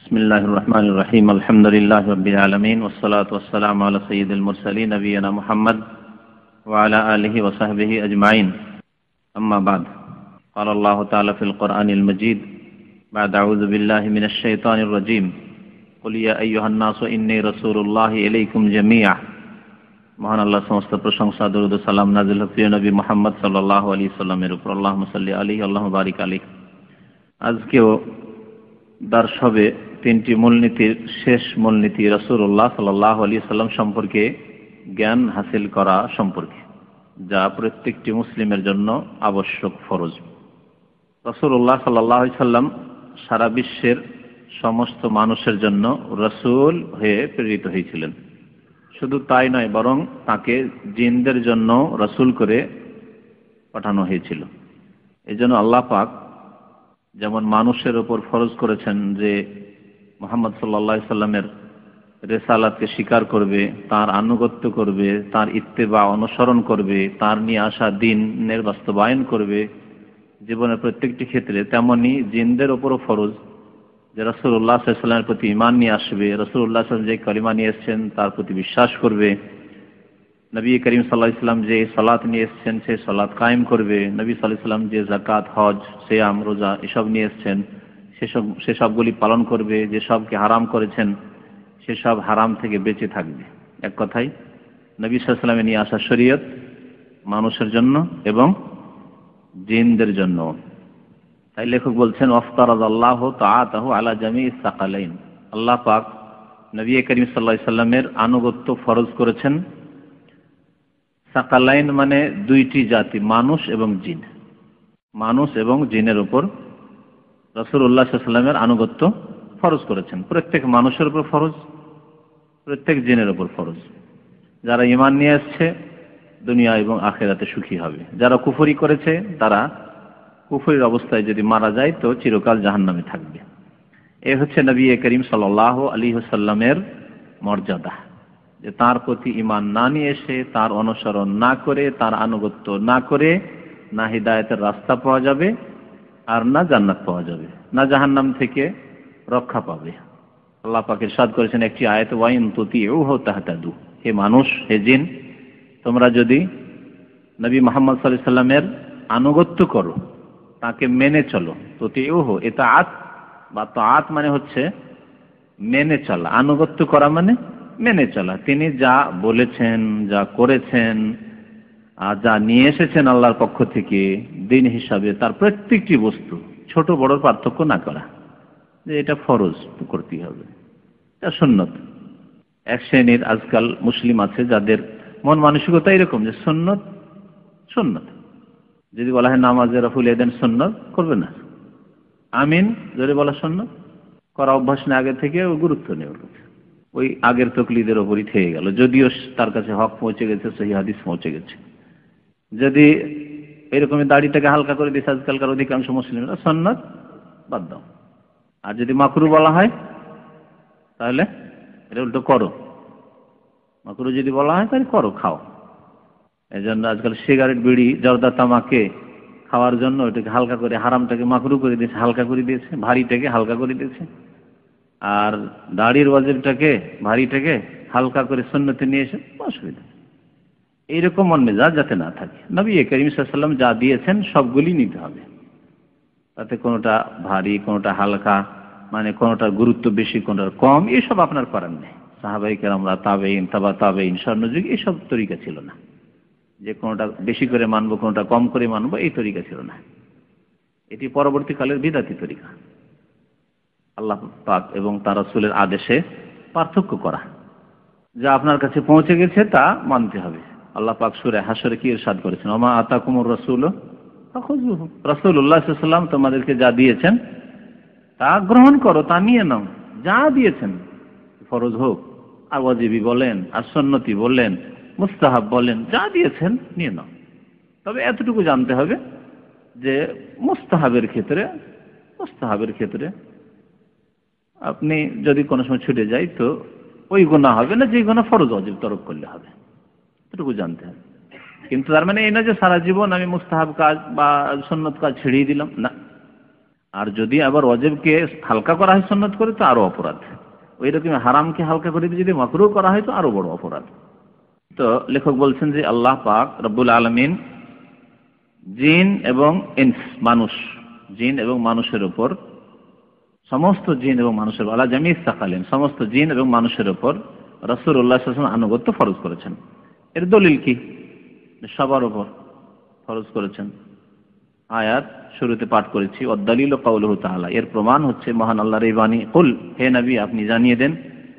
বিসমিল্লাহির রহমানির রহিম। আলহামদুলিল্লাহি রাব্বিল আলামিন ওয়াস সালাতু ওয়াস সালামু আলা সাইয়্যিদিল মুরসালিন নবিয়িনা মুহাম্মদ ওয়া আলা আলিহি ওয়া সাহবিহি আজমাইন। আম্মা বাদ। ক্বালা আল্লাহু তাআলা ফিল কুরআনিল মাজিদ বা'দা আউযু বিল্লাহি মিনাশ শাইতানির রাজীম। কুল ইয়া আইয়ুহান নাসু ইন্নী রাসূলুল্লাহি ইলাইকুম জামিআ। মহান আল্লাহ সমস্ত প্রশংসা, দরুদ ও সালাম নাযিল হোক প্রিয় নবী মুহাম্মদ সাল্লাল্লাহু আলাইহি সাল্লামের উপর। আল্লাহুম্মা সাল্লি আলাইহি আল্লাহুম্মা বারিক আলাইহি। আজকেও দার্স হবে তিনটি মূলনীতির শেষ মূলনীতি রাসূলুল্লাহ সাল্লাল্লাহু আলাইহি সাল্লাম সম্পর্কে জ্ঞান হাসিল করা সম্পর্কে, যা প্রত্যেকটি মুসলিমের জন্য আবশ্যক, ফরজ। রাসূলুল্লাহ সাল্লাল্লাহু আলাইহি সাল্লাম সারা বিশ্বের সমস্ত মানুষের জন্য রাসূল হয়ে প্রেরিত হয়েছিলেন। শুধু তাই নয়, বরং তাকে জিনদের জন্য রাসূল করে পাঠানো হয়েছিল। এজন্য আল্লাহ পাক যেমন মানুষের উপর ফরজ করেছেন যে মুহাম্মদ সাল্লাল্লাহু আলাইহি সাল্লামের রিসালাতকে স্বীকার করবে, তার আনুগত্য করবে, তার ইত্তেবা অনুসরণ করবে, তার নিয়ে আসা দ্বীনের বাস্তবায়ন করবে জীবনের প্রত্যেকটি ক্ষেত্রে, তেমনি জিনদের উপরও ফরজ যে রাসূলুল্লাহ সাল্লাল্লাহু আলাইহি সাল্লামের প্রতি ঈমান নিয়ে আসবে, রাসূলুল্লাহ সাল্লাল্লাহু আলাইহি সাল্লাম যে কালিমা নিয়ে এসেছেন তার প্রতি বিশ্বাস করবে, নবী করিম সাল্লাল্লাহু আলাইহি সাল্লাম যে সালাত নিয়ে এসেছেন সেই সালাত কায়েম করবে, নবী সাল্লাল্লাহু আলাইহি সাল্লাম যে যাকাত, হজ, সিয়াম, রোজা এসব নিয়ে এসেছেন সেসবগুলি পালন করবে, যেসবকে হারাম করেছেন সেসব হারাম থেকে বেঁচে থাকবে। এক কথায় নবী সাল্লাল্লাহু আলাইহি সাল্লামের নিয়ে আসা শরীয়ত মানুষের জন্য এবং জিনদের জন্য। তাই লেখক বলছেন ওয়াফতারাদাল্লাহু তাআতাহু আলা জামিইস সাকালাইন। আল্লাহ পাক নবী করিম সাল্লাল্লাহু আলাইহি সাল্লামের আনুগত্য ফরজ করেছেন সাকালাইন মানে দুইটি জাতি, মানুষ এবং জিন। মানুষ এবং জিনের উপর রাসূলুল্লাহ সাল্লাল্লাহু আলাইহি সাল্লামের আনুগত্য ফরজ করেছেন। প্রত্যেক মানুষের উপর ফরজ, প্রত্যেক জিনের উপর ফরজ। যারা ঈমান নিয়ে আসছে দুনিয়া এবং আখিরাতে সুখী হবে, যারা কুফরি করেছে তারা কুফরির অবস্থায় যদি মারা যায় তো চিরকাল জাহান্নামে থাকবে। এই হচ্ছে নবী করিম সাল্লাল্লাহু আলাইহি ওয়াসাল্লামের মর্যাদা, যে তার প্রতি ঈমান না নিয়ে এসে, তার অনুসরণ না করে, তার আনুগত্য না করে না হিদায়াতের রাস্তা পাওয়া যাবে, আর না জান্নাত পাওয়া যাবে, না জাহান্নাম থেকে রক্ষা পাবে। আল্লাহ পাক ইরশাদ করেছেন একটি আয়াতে, ওয়াইন তুতিউহু তাহতাদু। হে মানুষ, হে জিন, তোমরা যদি নবী মুহাম্মদ সাল্লাল্লাহু আলাইহি সাল্লামের আনুগত্য করো, তাকে মেনে চলো, তুতিউহু ইতাআত বা তাআত মানে হচ্ছে মেনে চলা, আনুগত্য করা মানে মেনে চলা। তিনি যা বলেছেন, যা করেছেন, আর যা নিয়ে এসেছেন আল্লাহর পক্ষ থেকে দ্বীন হিসাবে, তার প্রত্যেকটি বস্তু ছোট বড় পার্থক্য না করা, যে এটা ফরজ করতেই হবে, এটা সুন্নত। এক শ্রেণীর আজকাল মুসলিম আছে যাদের মন মানসিকতা এরকম যে সুন্নত সুন্নত, যদি বলা হয় নামাজে রফুল এদেন সুন্নত করবে না, আমিন যদি বলা সুন্নত করা অভ্যাস না, আগে থেকে গুরুত্ব নেই ওর কাছে, ওই আগের তকলিদের ওপরই থেকে গেল, যদিও তার কাছে হক পৌঁছে গেছে, সহিহ হাদিস পৌঁছে গেছে। যদি এরকমই দাড়িটাকে হালকা করে দিচ্ছে আজকালকার অধিকাংশ মুসলিমরা, সুন্নত বাদ দাও। আর যদি মাকরু বলা হয় তাহলে এটা উল্টো করো, মাকরু যদি বলা হয় তাহলে করো, খাও। এই জন্য আজকাল সিগারেট, বিড়ি, জর্দা, তামাকে খাওয়ার জন্য এটাকে হালকা করে, হারামটাকে মাকরু করে দিয়েছে, হালকা করে দিয়েছে, ভারীটাকে হালকা করে দিয়েছে, আর দাড়ির ওয়াজিবটাকে, ভারীটাকে হালকা করে সুন্নতে নিয়ে এসে অসুবিধা। এইরকম মন মেজাজ যাতে না থাকে। নবী করিম সাল্লাল্লাহু আলাইহি সাল্লাম যা দিয়েছেন সবগুলি নিতে হবে, তাতে কোনোটা ভারী, কোনোটা হালকা, মানে কোনোটার গুরুত্ব বেশি, কোনোটার কম, এসব আপনার করার নেই। সাহাবায়ে কেরামরা, তাবেঈন, তাবা তাবেঈন, স্বর্ণযুগ, এসব তরিকা ছিল না যে কোনোটা বেশি করে মানবো, কোনোটা কম করে মানবো, এই তরিকা ছিল না। এটি পরবর্তীকালের বিদআতি তরিকা। আল্লাহ পাক এবং তার রাসূলের আদেশে পার্থক্য করা, যা আপনার কাছে পৌঁছে গেছে তা মানতে হবে। আল্লাহ পাক সূরা হাশরে কি ইরশাদ করেছেন, ওমা আতাকুমুর রাসূলু ফাখুযুহু। রাসূলুল্লাহ সাল্লাল্লাহু আলাইহি ওয়াসাল্লাম তোমাদেরকে যা দিয়েছেন তা গ্রহণ করো, তা নিয়ে নাও। যা দিয়েছেন, ফরজ হোক আর ওয়াজিবি বলেন, আর সুন্নতি বলেন, মুস্তাহাব বলেন, যা দিয়েছেন নিয়ে নাও। তবে এতটুকু জানতে হবে যে মুস্তাহাবের ক্ষেত্রে আপনি যদি কোনো সময় ছুটে যাই তো ওই গুনাহ হবে না যে গুনাহ ফরজ ওয়াজিব তরক করলে হবে, এতটুকু জানতে হবে। কিন্তু তার মানে এই না যে সারা জীবন আমি মুস্তাহাব কাজ বা সুন্নত কাজ ছেড়েই দিলাম, না। আর যদি আবার ওয়াজিবকে হালকা করা হয় সুন্নাত করে তো আরো অপরাধ। ওই রকম হারামকে হালকা করে যদি মাকরুহ করা হয় তো আরো বড় অপরাধ। তো লেখক বলছেন যে আল্লাহ পাক রব্বুল আলামিন জিন এবং ইনস মানুষ, জিন এবং মানুষের উপর, সমস্ত জিন এবং মানুষের আলা জামিস সাকালিন, সমস্ত জিন এবং মানুষের উপর রাসূলুল্লাহ সাল্লাল্লাহু আলাইহি ওয়াসাল্লাম আনুগত্য ফরজ করেছেন। এর দলিল কি? সবার উপর ফরজ করেছেন। আয়াত শুরুতে পাঠ করেছি, ওয়াদ-দালিলু কাউলুহু তাআলা, এর প্রমাণ হচ্ছে মহান আল্লাহর এই বাণী, কুল, হে নবী আপনি জানিয়ে দেন,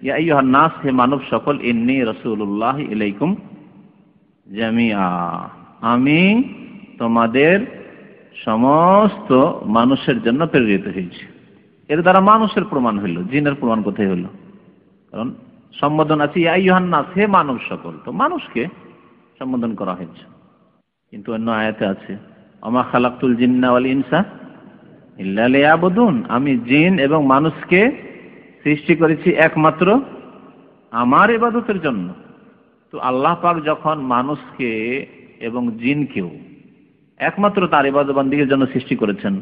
ইয়া আইয়ুহান নাস, হে মানব সকল, ইন্নী রাসূলুল্লাহ ইলাইকুম জামিআ, আমি তোমাদের সমস্ত মানুষের জন্য প্রেরিত হয়েছি। এর দ্বারা মানুষের প্রমাণ হইল, জিনের প্রমাণ কোথায় হইল? কারণ সম্বোধন আছে ইয়া আইয়ুহান নাস, হে মানব সকল, তো মানুষকে সম্বোধন করা হয়েছে। কিন্তু অন্য আয়াতে আছে আমা খালাকতুল জিন্না ওয়াল ইনসা ইল্লা লিয়াবুদুন, আমি জিন এবং মানুষকে সৃষ্টি করেছি একমাত্র আমার ইবাদতের জন্য। তো আল্লাহ পাক যখন মানুষকে এবং জিনকেও একমাত্র তার ইবাদত বন্দেগীর জন্য সৃষ্টি করেছেন,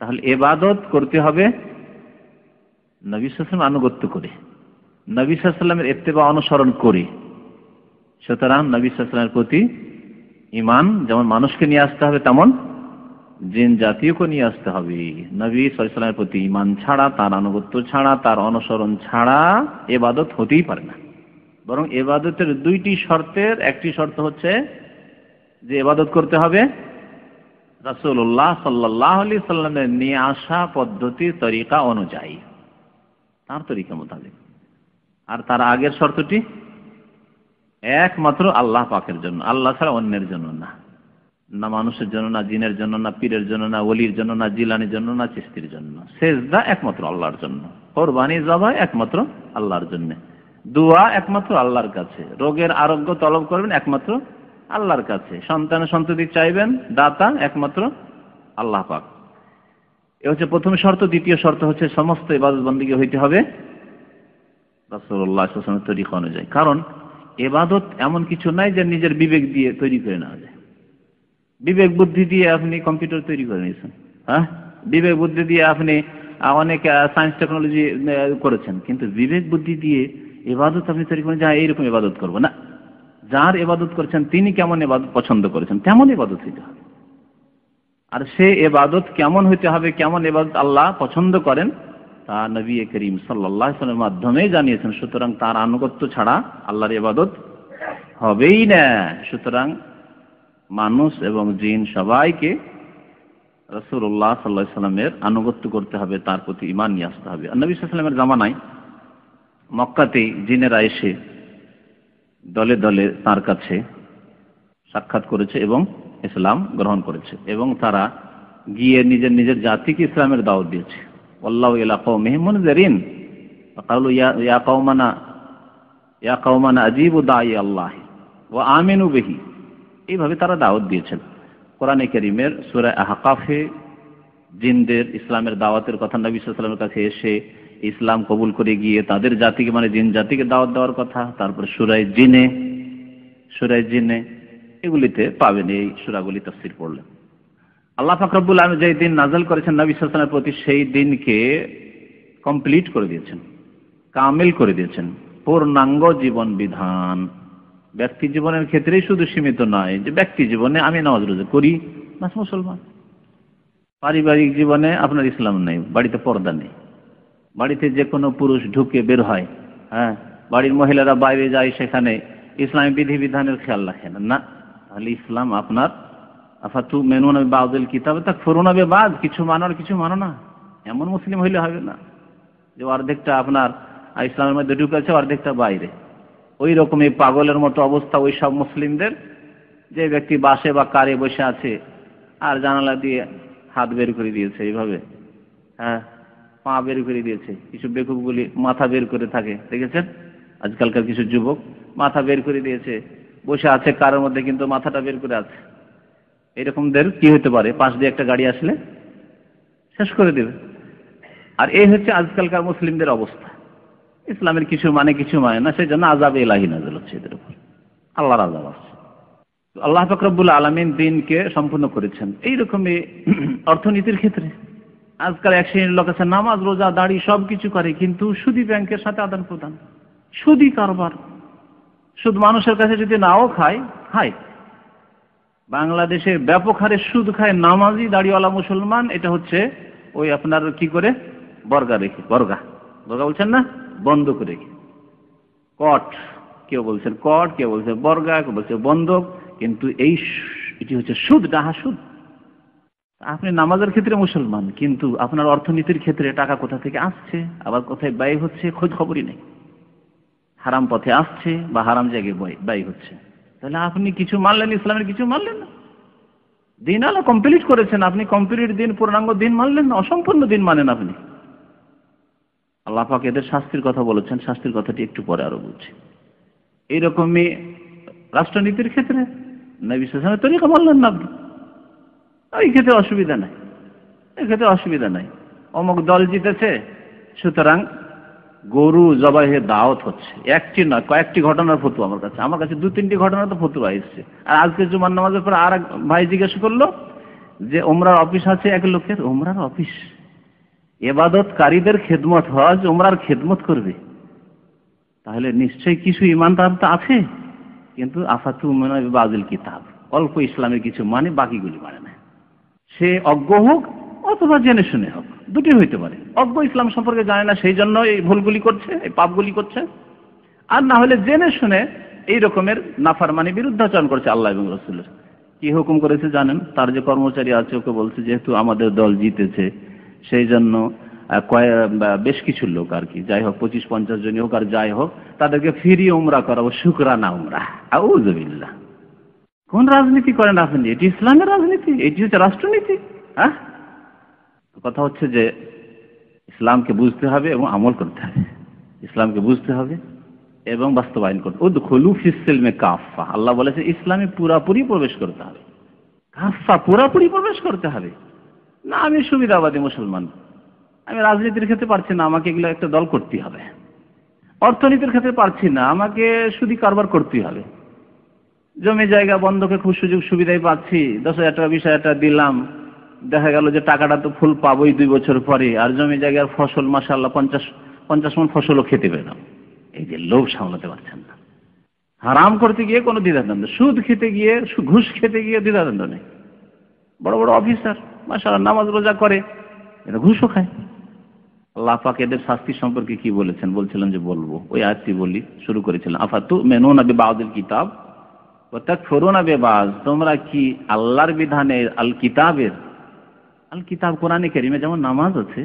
তাহলে ইবাদত করতে হবে নবী সাল্লাল্লাহু আলাইহি ওয়াসাল্লাম আনুগত্য করে, নবী সাল্লাল্লাহু আলাইহি ওয়াসাল্লামের ইত্তেবা অনুসরণ করে। সুতরাং নবী সাল্লাল্লাহু আলাইহি ওয়াসাল্লামের প্রতি ঈমান যেমন মানুষকে নিয়ে আসতে হবে, তেমন জিন জাতীয়কে নিয়ে আসতে হবে। নবী সাল্লাল্লাহু আলাইহি ওয়াসাল্লামের প্রতি ঈমান ছাড়া, তার আনুগত্য ছাড়া, তার অনুসরণ ছাড়া ইবাদত হতেই পারে না। বরং ইবাদতের দুইটি শর্তের একটি শর্ত হচ্ছে যে ইবাদত করতে হবে রাসূলুল্লাহ সাল্লাল্লাহু আলাইহি ওয়াসাল্লামের নিয়ে আসা পদ্ধতি তরিকা অনুযায়ী, তার তরিকা মোতাবেক। আর তার আগের শর্তটি একমাত্র আল্লাহ পাকের জন্য, আল্লাহ ছাড়া অন্যের জন্য না, না মানুষের জন্য, না জিনের জন্য, না পীরের জন্য, না ওলির জন্য, না জিলানির জন্য, না চিশতির জন্য। সেজদা একমাত্র আল্লাহর জন্য, কুরবানি জবাই একমাত্র আল্লাহর জন্য, দোয়া একমাত্র আল্লাহর কাছে, রোগের আরোগ্য তলব করবেন একমাত্র আল্লাহর কাছে, সন্তানের সন্ততি চাইবেন, দাতা একমাত্র আল্লাহ পাক। এ হচ্ছে প্রথম শর্ত। দ্বিতীয় শর্ত হচ্ছে সমস্ত ইবাদত বন্দেগী হইতে হবে রাসূলুল্লাহ সাল্লাল্লাহু আলাইহি ওয়াসাল্লামের তরিকা অনুযায়ী। কারণ ইবাদত এমন কিছু নাই যে নিজের বিবেক দিয়ে তৈরি করে নেওয়া যায়। বিবেক বুদ্ধি দিয়ে আপনি কম্পিউটার তৈরি করে নিয়েছেন, হ্যাঁ, বিবেক বুদ্ধি দিয়ে আপনি অনেক সায়েন্স টেকনোলজি করেছেন, কিন্তু বিবেক বুদ্ধি দিয়ে ইবাদত আপনি তৈরি করেন, যা এইরকম ইবাদত করবো না। যার ইবাদত করেছেন তিনি কেমন ইবাদত পছন্দ করেছেন তেমন ইবাদত হইতে হবে। আর সে ইবাদত কেমন হইতে হবে, কেমন ইবাদত আল্লাহ পছন্দ করেন, তা নবী করিম সাল্লাল্লাহু আলাইহি ওয়াসাল্লামের মাধ্যমে জানিয়েছেন। সুতরাং তার আনুগত্য ছাড়া আল্লাহর ইবাদত হবেই না। সুতরাং মানুষ এবং জিন সবাইকে রাসূলুল্লাহ সাল্লাল্লাহু আলাইহি ওয়াসাল্লামের আনুগত্য করতে হবে, তার প্রতি ঈমান নিয়ে আসতে হবে। আর নবী সাল্লাল্লাহু আলাইহি ওয়াসাল্লামের জামানায় মক্কাতেই জিনেরা এসে দলে দলে তার কাছে সাক্ষাৎ করেছে এবং ইসলাম গ্রহণ করেছে, এবং তারা গিয়ে নিজের নিজের জাতিকে ইসলামের দাওয়াত দিয়েছে। আল্লাহু ইলা কওমিহিম মুনজিরিন ফাকালু ইয়া কওমানা আজিবু দাঈ আল্লাহ ওয়া আমিনু বিহি, এইভাবে তারা দাওয়াত দিয়েছেন। কোরআনে কারীমের সূরা আহকাফে জিনদের ইসলামের দাওয়াতের কথা, নবী সাল্লাল্লাহু আলাইহি ওয়াসাল্লামের কাছে এসে ইসলাম কবুল করে গিয়ে তাদের জাতিকে, মানে জিন জাতিকে দাওয়াত দেওয়ার কথা। তারপর সূরা জিনে এগুলিতে পাবেন, এই সূরাগুলি তাফসীর পড়লেন। আল্লাহ পাক রব্বুল আলামিন যেই দিন নাযিল করেছেন নবী সাল্লাল্লাহু আলাইহি ওয়াসাল্লামের প্রতি, সেই দিনকে কমপ্লিট করে দিয়েছেন, কামিল করে দিয়েছেন, পূর্ণাঙ্গ জীবন বিধান। ব্যক্তি জীবনের ক্ষেত্রেই শুধু সীমিত নয় যে ব্যক্তি জীবনে আমি নামাজ রোজা করি, বাস মুসলমান। পারিবারিক জীবনে আপনার ইসলাম নেই, বাড়িতে পর্দা নেই, বাড়িতে যে কোনো পুরুষ ঢুকে বের হয়, হ্যাঁ, বাড়ির মহিলারা বাইরে যায়, সেখানে ইসলামী বিধিবিধানের খেয়াল রাখেন না, তাহলে ইসলাম আপনার আফাতুমিনুনা বিবাযিল কিতাব তাকফুরুনা বিবায, কিছু মানো আর কিছু মানো না, এমন মুসলিম হইলে হবে না যে অর্ধেকটা আপনার ইসলামের মধ্যে ঢুকেছে, অর্ধেকটা বাইরে। ওই রকম এই পাগলের মতো অবস্থা ওই সব মুসলিমদের, যে ব্যক্তি বাসে বা কারে বসে আছে আর জানালা দিয়ে হাত বের করে দিয়েছে, এইভাবে, হ্যাঁ, পা বের করে দিয়েছে। কিছু বেকুবগুলি মাথা বের করে থাকে, দেখেছেন আজকালকার কিছু যুবক মাথা বের করে দিয়েছে, বসে আছে কারের মধ্যে কিন্তু মাথাটা বের করে আছে। এরকমদের কি হতে পারে, পাশ দিয়ে একটা গাড়ি আসলে শেষ করে দেবে। আর এই হচ্ছে আজকালকার মুসলিমদের অবস্থা। ইসলামের কিছু মানে কিছু মানে না, সেই জন্য আযাব ইলাহি নাযিল হচ্ছে এদের উপর, আল্লাহর আযাব আসছে। আল্লাহ পাক রব্বুল আলামিন দ্বীনকে সম্পূর্ণ করেছেন। এইরকমই অর্থনীতির ক্ষেত্রে আজকাল এক শ্রেণীর লোক আছে নামাজ রোজা দাড়ি সবকিছু করে, কিন্তু সুদী ব্যাংকের সাথে আদান প্রদান, সুদী কারবার। সুদ মানুষের কাছে যদি নাও খায়, খায়। বাংলাদেশে ব্যাপক হারে সুদ খায় নামাজি দাড়িওয়ালা মুসলমান। এটা হচ্ছে ওই আপনার কি করে বর্গা রেখে, বর্গা বলছেন না, বন্ধক রেখে, কট, কেউ বলছেন কট, কেউ বলছে বর্গা, কেউ বলছে বন্ধক, কিন্তু এটি হচ্ছে সুদ, ডাহা সুদ। আপনি নামাজের ক্ষেত্রে মুসলমান, কিন্তু আপনার অর্থনীতির ক্ষেত্রে টাকা কোথা থেকে আসছে, আবার কোথায় ব্যয় হচ্ছে, খোঁজ খবরই নেই। হারাম পথে আসছে বা হারাম জায়গায় ব্যয় হচ্ছে। তাহলে আপনি কিছু মানলেন, ইসলামের কিছু মানলেন না। দিন আল্লাহ কমপ্লিট করেছেন, আপনি কমপ্লিট দিন, পূর্ণাঙ্গ দিন মানলেন না, অসম্পূর্ণ দিন মানেন আপনি। আল্লাহ পাক এদের শাস্তির কথা বলেছেন, শাস্তির কথাটি একটু পরে আরো বলছি। এইরকমই রাষ্ট্রনীতির ক্ষেত্রে নবী সাল্লাল্লাহু আলাইহি ওয়াসাল্লামের তরিকা মানলেন না আপনি, এই ক্ষেত্রে অসুবিধা নাই, এই ক্ষেত্রে অসুবিধা নাই। অমুক দল জিতেছে, সুতরাং গরু জবাইয়ের দাওয়াত হচ্ছে। একটি নয়, কয়েকটি ঘটনার ফতোয়া আমার কাছে 2-3টি ঘটনা তো ফতোয়া এসছে। আর আজকে জুমার নামাজের পর আর এক ভাই জিজ্ঞাসা করলো যে ওমরার অফিস আছে এক লোকের, ওমরার অফিস, ইবাদতকারীদের খেদমত, হজ ওমরার খেদমত করবে, তাহলে নিশ্চয়ই কিছু ইমান তার তো আছে। কিন্তু আফাতুমিনুনা বিবাযিল কিতাব, অল্প ইসলামের কিছু মানে, বাকিগুলি মানে না। সে অজ্ঞ হোক অথবা জেনে শুনে হোক, দুটি হইতে পারে। অজ্ঞ, ইসলাম সম্পর্কে জানে না, সেই জন্য এই ভুলগুলি করছে, এই পাপগুলি করছে। আর না হলে জেনে শুনে এই রকমের নাফরমানি, বিরুদ্ধাচরণ করছে আল্লাহ এবং রাসূলের। কি হুকুম করেছে জানেন? তার যে কর্মচারী আছে ওকে বলছে, যেহেতু আমাদের দল জিতেছে সেই জন্য বেশ কিছু লোক আর কি, যাই হোক 25-50 জন হোক আর যাই হোক, তাদেরকে ফ্রি উমরা করাবো, শুকরানা উমরা। আউযুবিল্লাহ। কোন রাজনীতি করেন আপনি? এটি ইসলামের রাজনীতি? এটি হচ্ছে রাষ্ট্রনীতি? হ্যাঁ, কথা হচ্ছে যে ইসলামকে বুঝতে হবে এবং আমল করতে হবে। ইসলামকে বুঝতে হবে এবং বাস্তবায়ন করতে। উদখুলু ফিস সিলমি কাফা, আল্লাহ বলেছে ইসলামে পুরাপুরি প্রবেশ করতে হবে। কাফা, পুরাপুরি প্রবেশ করতে হবে। না আমি সুবিধাবাদী মুসলমান, আমি রাজনীতির ক্ষেত্রে পারছি না, আমাকে এগুলো একটা দল করতে হবে। অর্থনীতির ক্ষেত্রে পারছি না, আমাকে সুদী কারবার করতে হবে। জমি জায়গা বন্ধকে খুব সুযোগ সুবিধাই পাচ্ছি, 10,000 টাকা 20,000 টাকা দিলাম, দেখা গেল যে টাকাটা তো ফুল পাবোই 2 বছর পরে, আর জমি জায়গার ফসল মাশাআল্লাহ 50 মণ ফসলও খেতে পেলাম। এই যে লোভ সামলাতে পারছেন না। হারাম করতে গিয়ে কোনো দ্বিধাদ্বন্দ্ব, সুদ খেতে গিয়ে, ঘুষ খেতে গিয়ে দ্বিধাদ্বন্দ্ব নেই। বড় বড় অফিসার মাশাআল্লাহ নামাজ রোজা করে, এরা ঘুষও খায়। আল্লাহ পাক এদের শাস্তি সম্পর্কে কি বলেছেন? বলছিলাম যে বলবো, ওই আয়াতটি বলি, শুরু করেছিলাম। আফাতুমিনুনা বিবাযিল কিতাব ওয়া তাকফুরুনা বিবায, তোমরা কি আল্লাহর বিধানের, আল কিতাবের, আল কিতাব কোরআনে কারীমে যেমন নামাজ আছে,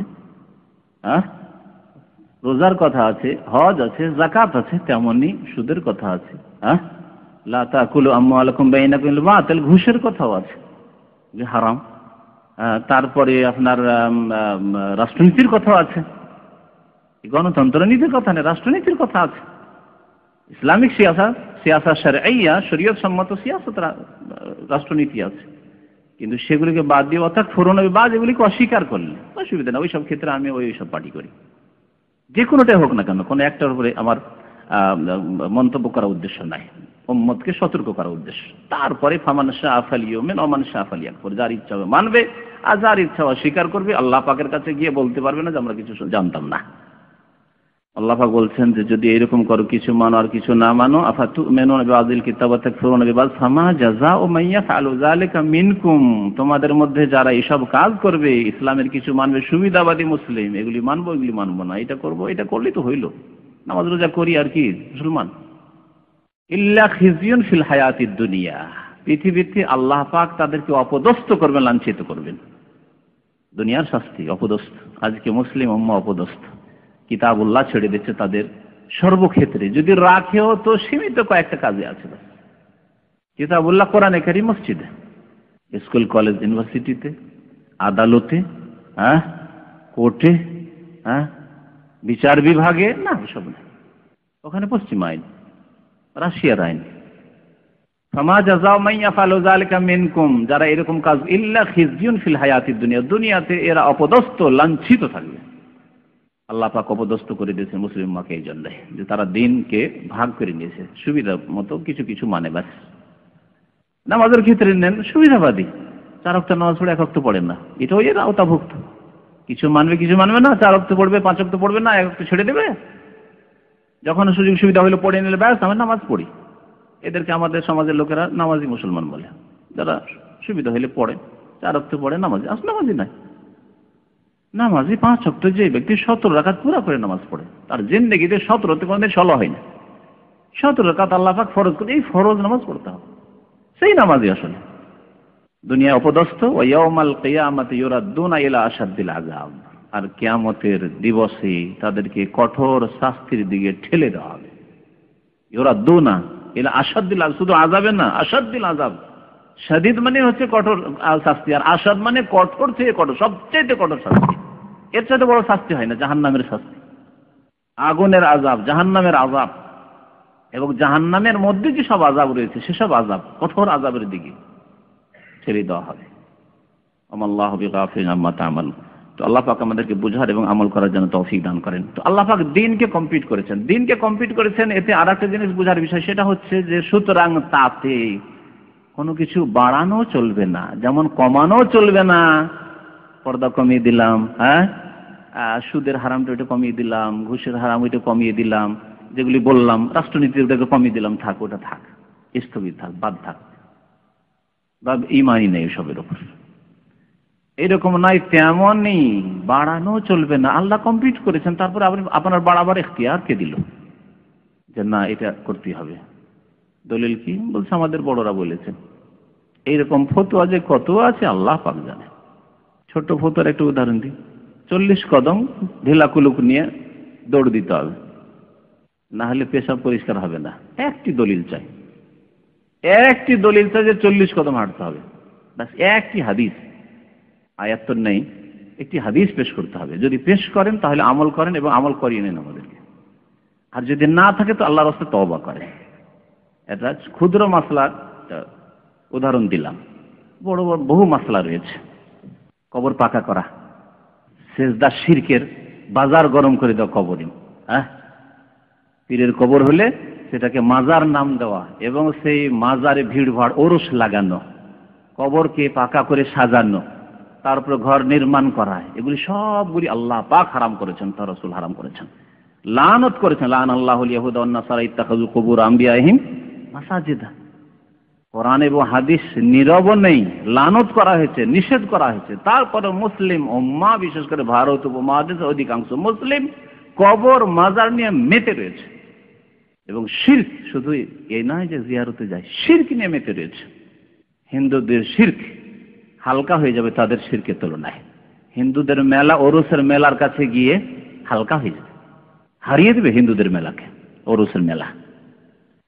রোজার কথা আছে, হজ আছে, যাকাত আছে, তেমনি সুদের কথা আছে। লা তাকুলু আমওয়ালাকুম বাইনাকুম বিল বাতিল, ঘুষের কথাও আছে যে হারাম। তারপরে আপনার রাষ্ট্রনীতির কথা আছে, গণতন্ত্র নীতির কথা নেই, রাষ্ট্রনীতির কথা আছে। ইসলামিক সিয়াসা শারঈয়া, শরীয়ত সম্মত সিয়াসত, রাষ্ট্রনীতি আছে। কিন্তু সেগুলিকে বাদ দিয়ে অর্থাৎ ফরন বাদ, এগুলিকে অস্বীকার করলে অসুবিধা না। ওইসব ক্ষেত্রে আমি ওইসব পার্টি করি, যে কোনোটাই হোক না কেন। কোনো একটার উপরে আমার মন্তব্য করার উদ্দেশ্য নাই, উম্মতকে সতর্ক করার উদ্দেশ্য। তারপরে ফামান শাআ ফালইউমিন ওয়া মান শাআ ফালইয়াকফুর, যার ইচ্ছা হবে মানবে আর যার ইচ্ছা অস্বীকার করবে। আল্লাহ পাকের কাছে গিয়ে বলতে পারবে না যে আমরা কিছু জানতাম না। আল্লাহ পাক বলছেন যে যদি এরকম করো, কিছু মানো আর কিছু না মানো, আফাতুমিনুনা বিবাযিল কিতাব ওয়া তাকফুরুনা বিবায ফামা জাযাউ মান ইয়াফআলু যালিকা মিনকুম, তোমাদের মধ্যে যারা এসব কাজ করবে, ইসলামের কিছু মানবে, সুবিধাবাদী মুসলিম, এগুলি মানবো এগুলি মানবো না, এটা করবো এটা করলেই তো হইল, নামাজ রোজা করি আর কি মুসলমান, ইল্লা খিজিয়ুন ফিল হায়াতিদ দুনিয়া, পৃথিবীতে আল্লাহ পাক তাদেরকে অপদস্থ করবেন, লাঞ্ছিত করবেন। দুনিয়ার শাস্তি, অপদস্থ। আজকে মুসলিম উম্মাহ অপদস্থ, কিতাবুল্লাহ ছেড়ে দিচ্ছে তাদের সর্বক্ষেত্রে। যদি রাখেও তো সীমিত কয়েকটা কাজে আছে। কিতাবুল্লাহ কোরআনে কারীম, মসজিদে, স্কুল কলেজ ইউনিভার্সিটিতে, আদালতে, কোর্টে, বিচার বিভাগে না, সব না। ওখানে পশ্চিম আইন, রাশিয়ার আইন। ফামা জাযাউ মান ইয়াফআলু যালিকা মিনকুম, যারা এরকম কাজ, ইল্লা খিজিয়ুন ফিল হায়াতিদ দুনিয়া, দুনিয়াতে এরা অপদস্থ, লাঞ্ছিত থাকবে। আল্লাহ পাক অপদস্থ করে দিয়েছে মুসলিম উম্মাহকে এই জন্য যে তারা দিনকে ভাগ করে নিয়েছে, সুবিধা মতো কিছু কিছু মানে। ব্যাস নামাজের ক্ষেত্রে নেন সুবিধাবাদী, 4 ওয়াক্ত নামাজ পড়ে 1 ওয়াক্ত পড়েন না, এটাও এর আওতাভুক্ত। কিছু মানবে কিছু মানবে না, 4 ওয়াক্ত পড়বে, 5 ওয়াক্ত পড়বে না, 1 ওয়াক্ত ছেড়ে দেবে। যখন সুযোগ সুবিধা হলে পড়ে নিলে ব্যাস আমি নামাজ পড়ি। এদেরকে আমাদের সমাজের লোকেরা নামাজি মুসলমান বলে, যারা সুবিধা হলে পড়ে, 4 ওয়াক্ত পড়ে নামাজি। আসলে নামাজি নাই, নামাজি 5 ওয়াক্ত যে ব্যক্তি 17 রাকাত পুরো করে নামাজ পড়ে, তার জিন্দেগিতে 17তে কোনদিন 16 হয় না। 17 রাকাত আল্লাহ পাক ফরজ করে, এই ফরজ নামাজ পড়তে হবে, সেই নামাজি আসলে দুনিয়ায় অপদস্থ। ওয়া ইয়াউমাল কিয়ামাতি ইউরাদ্দুনা ইলা আশাদ্দিল আযাব, আর কিয়ামতের দিবসে তাদেরকে কঠোর শাস্তির দিকে ঠেলে দেওয়া হবে। ইউরাদ্দুনা ইলা আশাদ্দিল আযাব, শুধু আযাবে না, আশাদ্দিল আযাব। শাদীদ মানে হচ্ছে কঠোর শাস্তি, আর আশাদ মানে কঠোর থেকে কঠোর, সবচেয়ে কঠোর শাস্তি। এর চাইতে বড় শাস্তি হয় না জাহান্নামের শাস্তি, আগুনের আযাব, জাহান্নামের আযাব। এবং জাহান্নামের মধ্যে যে সব আযাব রয়েছে সেসব আযাব কঠোর আযাবের দিকে ছেড়ে দেওয়া হবে। আমাল্লাহু বিগাফিলিন আম্মা তা'মালুন। তো আল্লাহ পাক আমাদেরকে বুঝার এবং আমল করার জন্য তৌফিক দান করেন। তো আল্লাহ পাক দ্বীনকে কমপ্লিট করেছেন, দ্বীনকে কমপ্লিট করেছেন। এতে আরেকটা জিনিস বোঝার বিষয়, সেটা হচ্ছে যে সুতরাং তাতে কোনো কিছু বাড়ানো চলবে না, যেমন কমানো চলবে না। পর্দা কমিয়ে দিলাম, হ্যাঁ, সুদের হারামটা ওইটা কমিয়ে দিলাম, ঘুষের হারাম ওইটা কমিয়ে দিলাম, যেগুলি বললাম রাষ্ট্রনীতির ওটাকে কমিয়ে দিলাম, থাক, ওটা থাক, স্থগিত থাক, বাদ থাক, বা ইমানই নেই এসবের উপর। এইরকম নয়, তেমনই বাড়ানো চলবে না। আল্লাহ কমপ্লিট করেছেন, তারপরে আপনার বাড়াবার এখতিয়ার কে দিল যে না এটা করতে হবে? দলিল কি বলছে? আমাদের বড়রা বলেছেন। এইরকম ফতোয়া যে কত আছে আল্লাহ পাক জানে। ছোট্ট ফতোয়ার একটা উদাহরণ দিই। 40 কদম ঢিলা কুলুক নিয়ে দৌড় দিতে হবে, না হলে পেশাব পরিষ্কার হবে না। একটি দলিল চাই, একটি দলিল চাই যে 40 কদম হাঁটতে হবে, ব্যাস একটি হাদিস, আয়াত তো নেই, একটি হাদিস পেশ করতে হবে। যদি পেশ করেন তাহলে আমল করেন এবং আমল করিয়ে নেন আমাদেরকে। আর যদি না থাকে তো আল্লাহর রাস্তায় তওবা করেন। এটা ক্ষুদ্র মাসলার উদাহরণ দিলাম, বড় বড় বহু মাসলা রয়েছে। কবর পাকা করা, সেজদা শিরকের বাজার গরম করে দেওয়া কবরে, হ্যাঁ, পীরের কবর হলে সেটাকে মাজার নাম দেওয়া এবং সেই মাজারে ভিড় ভাড় ওরস লাগানো, কবরকে পাকা করে সাজানো, তারপর ঘর নির্মাণ করা, এগুলি সবগুলি আল্লাহ পাক হারাম করেছেন, তার রাসূল হারাম করেছেন, লানত করেছেন। লান আল্লাহুল ইয়াহুদা ওয়ান নাসারা ইত্তাখাযু কুবুর আম্বিয়াহিম মাসাজিদা। কোরআন এবং হাদিস নীরব নেই, লানত করা হয়েছে, নিষেধ করা হয়েছে। তারপরে মুসলিম উম্মাহ, বিশেষ করে ভারত উপমহাদেশের অধিকাংশ মুসলিম কবর মাজার নিয়ে মেতে রয়েছে। এবং শিরক শুধু এই নয় যে জিয়ারতে যায়, শিরক নিয়ে মেতে রয়েছে। হিন্দুদের শিরক হালকা হয়ে যাবে তাদের শিরকের তুলনায়। হিন্দুদের মেলা, ওরসের মেলার কাছে গিয়ে হালকা হয়ে যাবে, হারিয়ে দেবে হিন্দুদের মেলাকে, ওরসের মেলা।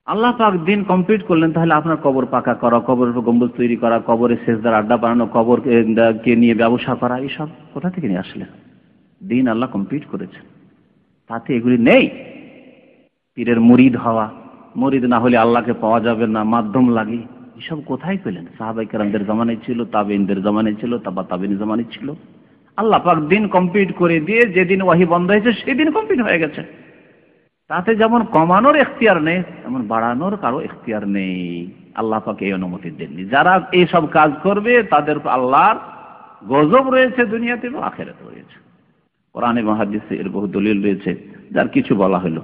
আল্লাহ পাক দিন কমপ্লিট করলেন, তাহলে আপনার কবর পাকা করা, কবরের উপর গম্বুজ তৈরি করা, কবরে সেজদার আড্ডা বানানো, কবরকে নিয়ে ব্যবসা করা, এইসব কোথা থেকে নিয়ে আসলেন? দিন আল্লাহ কমপ্লিট করেছেন, তাতে এগুলি নেই। পীরের মুরিদ হওয়া, মুরিদ না হলে আল্লাহকে পাওয়া যাবে না, মাধ্যম লাগে, এসব কোথায় পেলেন? সাহাবায়ে কেরামদের জামানায় ছিল, তাবেঈনদের জামানায় ছিল, তাবেঈনের জামানায় ছিল। আল্লাহ পাক দিন কমপ্লিট করে দিয়ে যেদিন ওয়াহি বন্ধ হয়েছে সেদিন কমপ্লিট হয়ে গেছে। তাতে যেমন কমানোর এখতিয়ার নেই, তেমন বাড়ানোর কারো এখতিয়ার নেই। আল্লাহ পাক এই অনুমতি দেননি। যারা এইসব কাজ করবে তাদের আল্লাহর গজব রয়েছে, দুনিয়াতে এবং আখিরাতে রয়েছে। কোরআন এবং হাদিসে এর বহু দলিল রয়েছে, যার কিছু বলা হলো।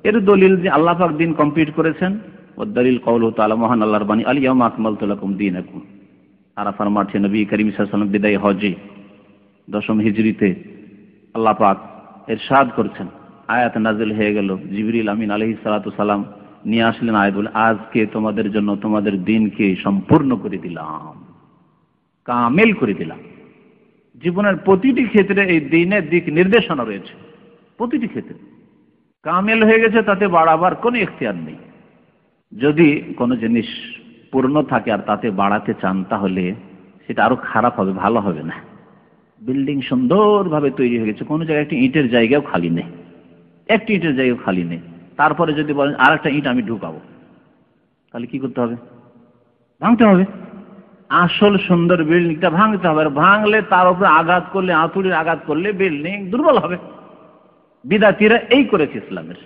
এর দলিল যে আল্লাহ পাক দিন কমপ্লিট করেছেন, ও দলিল কওলুহু তাআলা, মহান আল্লাহর বাণী, আল ইয়াউমা আকমালতু লাকুম দীনাকুম। আরাফার মাঠে নবী করিম সাল্লাল্লাহু আলাইহি ওয়াসাল্লাম বিদায় হজে 10ম হিজরিতে আল্লাহ পাক ইরশাদ করছেন, আয়াত নাযিল হয়ে গেল। জিবরিল আমিন আলাইহিস সালাতু সালাম নিয়ে আসলেন আয়াত, বলে আজকে তোমাদের জন্য তোমাদের দিনকে সম্পূর্ণ করে দিলাম, কামিল করে দিলাম। জীবনের প্রতিটি ক্ষেত্রে এই দিনের দিক নির্দেশনা রয়েছে, প্রতিটি ক্ষেত্রে কামিল হয়ে গেছে, তাতে বাড়াবার কোনো এখতিয়ার নেই। যদি কোনো জিনিস পূর্ণ থাকে আর তাতে বাড়াতে চান, তাহলে সেটা আরো খারাপ হবে, ভালো হবে না। বিল্ডিং সুন্দরভাবে তৈরি হয়ে গেছে, কোনো জায়গায় একটি ইটের জায়গাও খালি নেই, একটি ইটের জায়গাও খালি নেই, তারপরে যদি বলেন আর একটা ইট আমি ঢুকাবো, তাহলে কি করতে হবে? ভাঙতে হবে। আসল সুন্দর বিল্ডিংটা ভাঙতে হবে, আর ভাঙলে তার উপরে আঘাত করলে, আঁতুড়ির আঘাত করলে বিল্ডিং দুর্বল হবে। বিদাতিরা এই করেছে ইসলামের।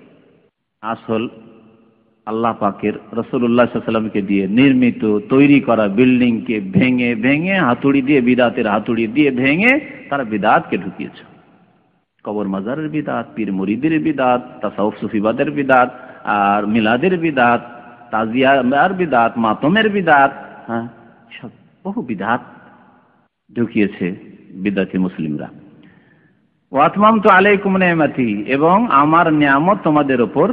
আসল আল্লাহ পাকের রাসূলুল্লাহ সাল্লাল্লাহু আলাইহি ওয়াসাল্লামকে দিয়ে নির্মিত তৈরি করা বিল্ডিংকে ভেঙে ভেঙে হাতুড়ি দিয়ে, বিদআতের হাতুড়ি দিয়ে ভেঙে তারা বিদআতকে ঢুকিয়েছে। কবর মাজারের বিদআত, পীর মুরিদের বিদআত, তাসাউফ সুফিবাদের বিদআত, আর মিলাদের বিদআত, তাজিয়ার বিদআত, মাতমের বিদআত, হ্যাঁ, সব বহু বিদআত ঢুকিয়েছে বিদআতি মুসলিমরা। ওয়া আতমামতু আলাইকুম নি'মাতি, এবং আমার নিয়ামত তোমাদের উপর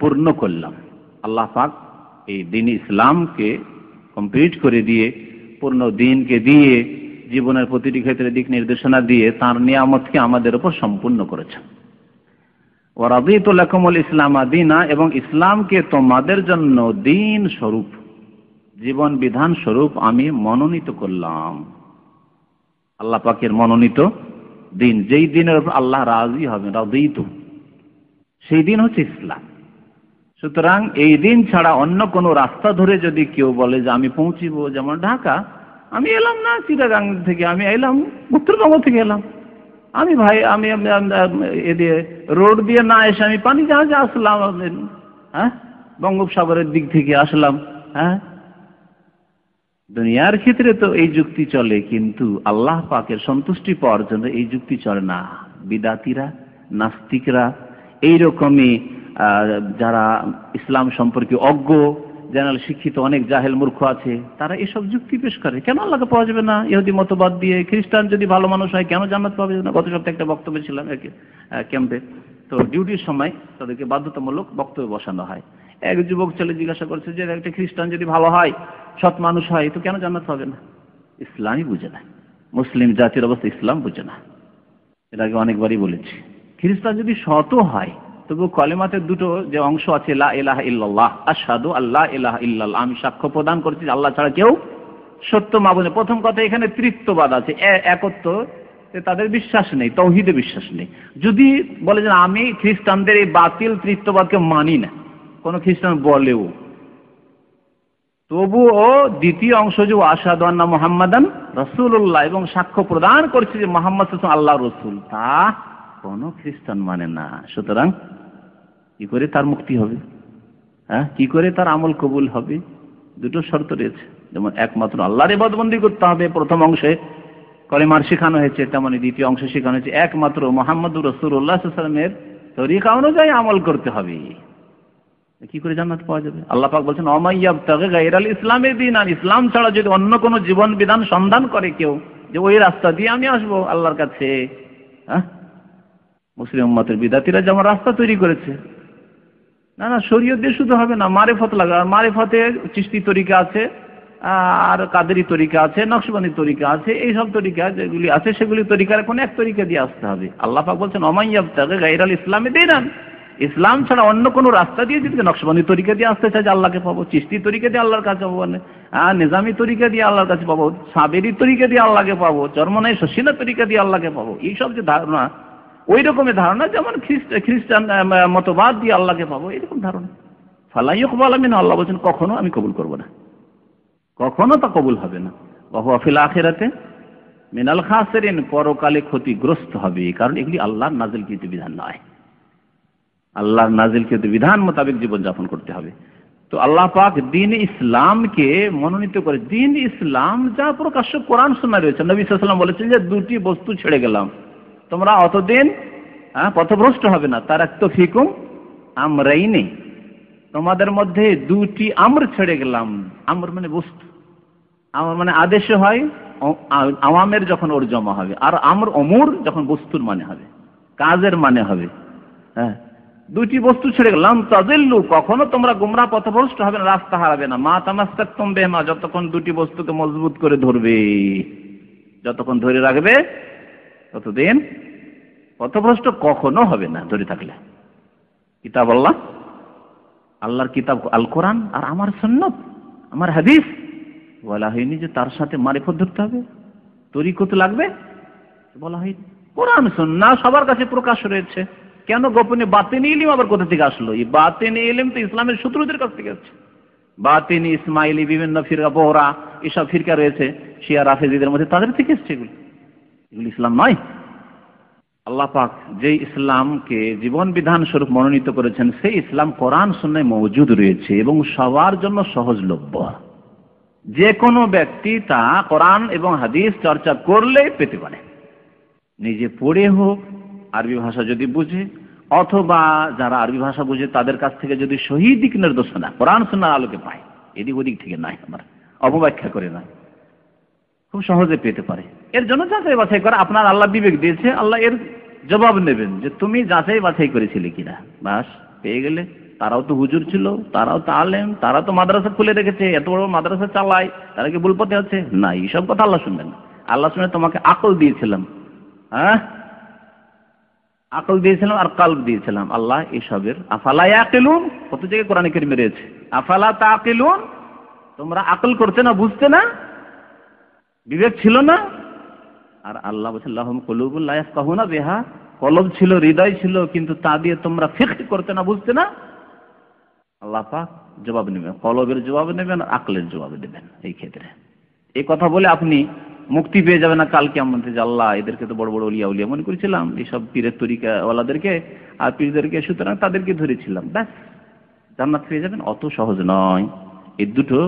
পূর্ণ করলাম। আল্লাহ পাক এই দ্বীন ইসলামকে কমপ্লিট করে দিয়ে, পূর্ণ দ্বীনকে দিয়ে, জীবনের প্রতিটি ক্ষেত্রে দিক নির্দেশনা দিয়ে তার নিয়ামতকে আমাদের উপর সম্পূর্ণ করেছেন। ওয়া রাদিতু লাকুমুল ইসলামা দীনা, এবং ইসলামকে তোমাদের জন্য দ্বীন স্বরূপ, জীবন বিধান স্বরূপ আমি মনোনীত করলাম। আল্লাহ পাকের মনোনীত দিন, যেই দিনের উপর আল্লাহ রাজি হবেন, রাদিতু, সেই দিন হচ্ছে ইসলাম। সুতরাং এই দিন ছাড়া অন্য কোনো রাস্তা ধরে যদি কেউ বলে যে আমি পৌঁছিব, যেমন ঢাকা, আমি এলাম না চিটাগাং থেকে, আমি এলাম উত্তরবঙ্গ থেকে এলাম, আমি ভাই আমি এদিকে রোড দিয়ে না এসে আমি পানি জাহাজে আসলাম, হ্যাঁ, বঙ্গোপসাগরের দিক থেকে আসলাম, হ্যাঁ। দুনিয়ার ক্ষেত্রে তো এই যুক্তি চলে, কিন্তু আল্লাহ পাকের সন্তুষ্টি পাওয়ার জন্য এই যুক্তি চলে না। বিদাতিরা, নাস্তিকরা, এইরকমই যারা ইসলাম সম্পর্কে অজ্ঞ, জেনারেল শিক্ষিত অনেক জাহেল মূর্খ আছে, তারা এসব যুক্তি পেশ করে। কেন আল্লাহকে পাওয়া যাবে না? ইহুদি মতবাদ দিয়ে, খ্রিস্টান যদি ভালো মানুষ হয় কেন জান্নাত পাওয়া যাবে না? গত সপ্তাহে একটা বক্তব্য ছিলাম ক্যাম্পে, তো ডিউটির সময় তাদেরকে বাধ্যতামূলক বক্তব্য বসানো হয়। এক যুবক ছেলে জিজ্ঞাসা করছে যে একটা খ্রিস্টান যদি ভালো হয়, সৎ মানুষ হয়, তো কেন জান্নাত পাবে না? ইসলামই বুঝে না, মুসলিম জাতির অবস্থা ইসলাম বুঝে না। এর আগে অনেকবারই বলেছি, খ্রিস্টান যদি সৎও হয় তবু কলেমাতে দুটো যে অংশ আছে, লা ইলাহা ইল্লাল্লাহ, আশহাদু আল্লা ইলাহা ইল্লাল্লাহ, আমি সাক্ষ্য প্রদান করছি যে আল্লাহ ছাড়া কেউ সত্য মাবুদ নেই। প্রথম কথা, এখানে তৃত্ববাদ আছে, একত্ব তাদের বিশ্বাস নেই, তাওহীদে বিশ্বাস নেই। যদি বলে যে আমি খ্রিস্টানদের এই বাতিল তৃত্ববাদকে মানি না, কোন খ্রিস্টান বলেও, তবুও দ্বিতীয় অংশ যে আশহাদু আন্না মুহাম্মাদান রাসূলুল্লাহ, এবং সাক্ষ্য প্রদান করছে যে মুহাম্মদ সাল্লাল্লাহু আলাইহি ওয়াসাল্লাম আল্লাহর রাসূল, তা কোন খ্রিস্টান মানে না। সুতরাং কি করে তার মুক্তি হবে? হ্যাঁ, কি করে তার আমল কবুল হবে? দুটো শর্ত রয়েছে। যেমন একমাত্র আল্লাহর ইবাদতবন্দি করতে হবে, প্রথম অংশে কলেমার শেখানো হয়েছে, তেমনি দ্বিতীয় অংশে শেখানো হয়েছে একমাত্র মুহাম্মদুর রাসূলুল্লাহ সাল্লাল্লাহু আলাইহি ওয়াসাল্লামের তরিকা অনুযায়ী আমল করতে হবে। কি করে জান্নাত পাওয়া যাবে? আল্লাহ পাক বলছেন ওমাই ইয়াবতাগি গায়রাল ইসলামি দীনান, ইসলাম ছাড়া যদি অন্য কোনো জীবন বিধান সন্ধান করে কেউ, যে ওই রাস্তা দিয়ে আমি আসবো আল্লাহর কাছে, হ্যাঁ, মুসলিম উম্মতের বিদাতিরা যেমন রাস্তা তৈরি করেছে, না না শরীয়ত দিয়ে শুধু হবে না, মারিফত লাগবে। আর মারিফতে চিশতি তরিকা আছে, আর কাদেরি তরিকা আছে, নকশবন্দি তরিকা আছে, এইসব তরিকা যেগুলি আছে সেগুলি তরিকার কোন এক তরিকা দিয়ে আসতে হবে। আল্লাহ পাক বলছেন ওমাই ইয়াবতাগি গায়রাল ইসলামি দীনান, ইসলাম ছাড়া অন্য কোনো রাস্তা দিয়ে যদি নকশবন্দি তরিকা দিয়ে আসতে চাই যে আল্লাহকে পাবো, চিশতি তরিকা দিয়ে আল্লাহর কাছে পাবো, নিজামি তরিকা দিয়ে আল্লাহর কাছে পাবো, সাবেরি তরিকা দিয়ে আল্লাহকে পাবো, চরমনাই শশিনা তরিকা দিয়ে আল্লাহকে পাবো, এইসব যে ধারণা, ওই রকমের ধারণা যেমন খ্রিস্টান মতবাদ দিয়ে আল্লাহকে পাবো, এরকম ধারণা ফালা ইউকবালু মিনহু, আল্লাহ বলছেন কখনো আমি কবুল করব না, কখনো তা কবুল হবে না। ওয়া হুয়া ফিল আখিরাতি মিনাল খাসিরিন, পরকালে ক্ষতিগ্রস্ত হবে, কারণ এগুলি আল্লাহর নাযিলকৃত বিধান নয়। আল্লাহর নাযিলকৃত বিধান মোতাবেক জীবন যাপন করতে হবে। তো আল্লাহ পাক দ্বীন ইসলামকে মনোনীত করে, দ্বীন ইসলাম যা প্রকাশ্য কোরআন সুন্নাহ রয়েছে। নবী সাল্লাল্লাহু আলাইহি ওয়াসাল্লাম বলেছেন যে দুটি বস্তু ছেড়ে গেলাম, তোমরা অতদিন পথভ্রষ্ট হবে না। তারাকতু ফিকুম আমরাইনি, তোমাদের মধ্যে দুটি আমর ছেড়ে গেলাম। আমর মানে বস্তু, আমর মানে আদেশে হয়, আওয়ামের যখন ওর জমা হবে, আর আমর অমুর যখন বস্তুর মানে হবে, কাজের মানে হবে। হ্যাঁ, দুটি বস্তু ছেড়ে গেলাম, তাজিল্লু, কখনো তোমরা গুমরাহ পথভ্রষ্ট হবে না, রাস্তা হারাবে না। মা তামাসসাকতুম বিহিমা, যতক্ষণ দুটি বস্তুকে মজবুত করে ধরবে, যতক্ষণ ধরে রাখবে ততদিন পথভ্রষ্ট কখনো হবে না ধরে থাকলে। কিতাব আল্লাহ, আল্লাহর কিতাব আল কোরআন, আর আমার সুন্নাত, আমার হাদিস, বলা হয়নি যে তার সাথে মারিফত ধরতে হবে, তরিকত লাগবে, বলা হয়নি। কোরআন সুন্নাহ সবার কাছে প্রকাশ রয়েছে, কেন গোপনে? বাতিনি ইলম আবার কোথা থেকে আসলো? এই বাতিনি ইলম তো ইসলামের শত্রুদের কাছ থেকে আসছে। বাতিনি, ইসমাইলি, বিভিন্ন ফিরকা, বোহরা, এসব ফিরকা রয়েছে শিয়া রাফেজিদের মধ্যে, তাদের থেকে এসছে এগুলি, এগুলি ইসলাম নয়। আল্লাহ পাক যে ইসলামকে জীবন বিধান স্বরূপ মনোনীত করেছেন সেই ইসলাম কোরআন সুন্নাহয় মওজুদ রয়েছে এবং সবার জন্য সহজলভ্য। যে কোনো ব্যক্তি তা কোরআন এবং হাদিস চর্চা করলেই পেতে পারে, নিজে পড়ে হোক, আরবি ভাষা যদি বুঝে, অথবা যারা আরবি ভাষা বুঝে তাদের কাছ থেকে যদি সহি দিক নির্দেশনা কোরআন সুন্নাহর আলোকে পায়, এদিক ওদিক থেকে নাই, আমার অপব্যাখ্যা করে না, খুব সহজে পেতে পারে। এর জন্য যাচাই বাছাই করা, আপনার আল্লাহ বিবেক দিয়েছে, আল্লাহ এর জবাব নেবেন যে তুমি যাচাই বাছাই করেছিলে কিনা। বাস পেয়ে গেলে। তারাও তো হুজুর ছিল, তারাও তো আলেম, তারা তো মাদ্রাসা খুলে রেখেছে, এত বড় মাদ্রাসা চালায়, তারা কি ভুল পথে আছে? না, এইসব কথা আল্লাহ শুনবেন না। আল্লাহ শুনে তোমাকে আকল দিয়েছিলাম, হ্যাঁ আকল দিয়েছিলাম আর কালব দিয়েছিলাম। আল্লাহ এসবের আফালা ইয়াকিলুন, কত জায়গায় কোরআনে কারিমে রয়েছে আফালা তাকিলুন, তোমরা আকল করতে না, বুঝতে না, বিবেক ছিল না। আর আল্লাহ বলছেন লাহুম কুলুবুন লা ইয়াফকাহুনা বিহা, কলব ছিল, হৃদয় ছিল, কিন্তু তা দিয়ে তোমরা ফিকহ করতে না, বুঝতে না। আল্লাহ পাক জবাব নেবেন, কলবের জবাব নেবেন, আকলের জবাব দেবেন। এই ক্ষেত্রে এই কথা বলে আপনি মুক্তি পেয়ে যাবেন না কাল কিয়ামতে, যে আল্লাহ এদেরকে তো বড় বড় ওলিয়া উলিয়া মনে করেছিলাম, এইসব পীরের তরিকাওয়ালাদেরকে আর পীরদেরকে, সুতরাং তাদেরকে ধরেছিলাম, ব্যাস জান্নাত পেয়ে যাবেন। অত সহজ নয়। এই দুটো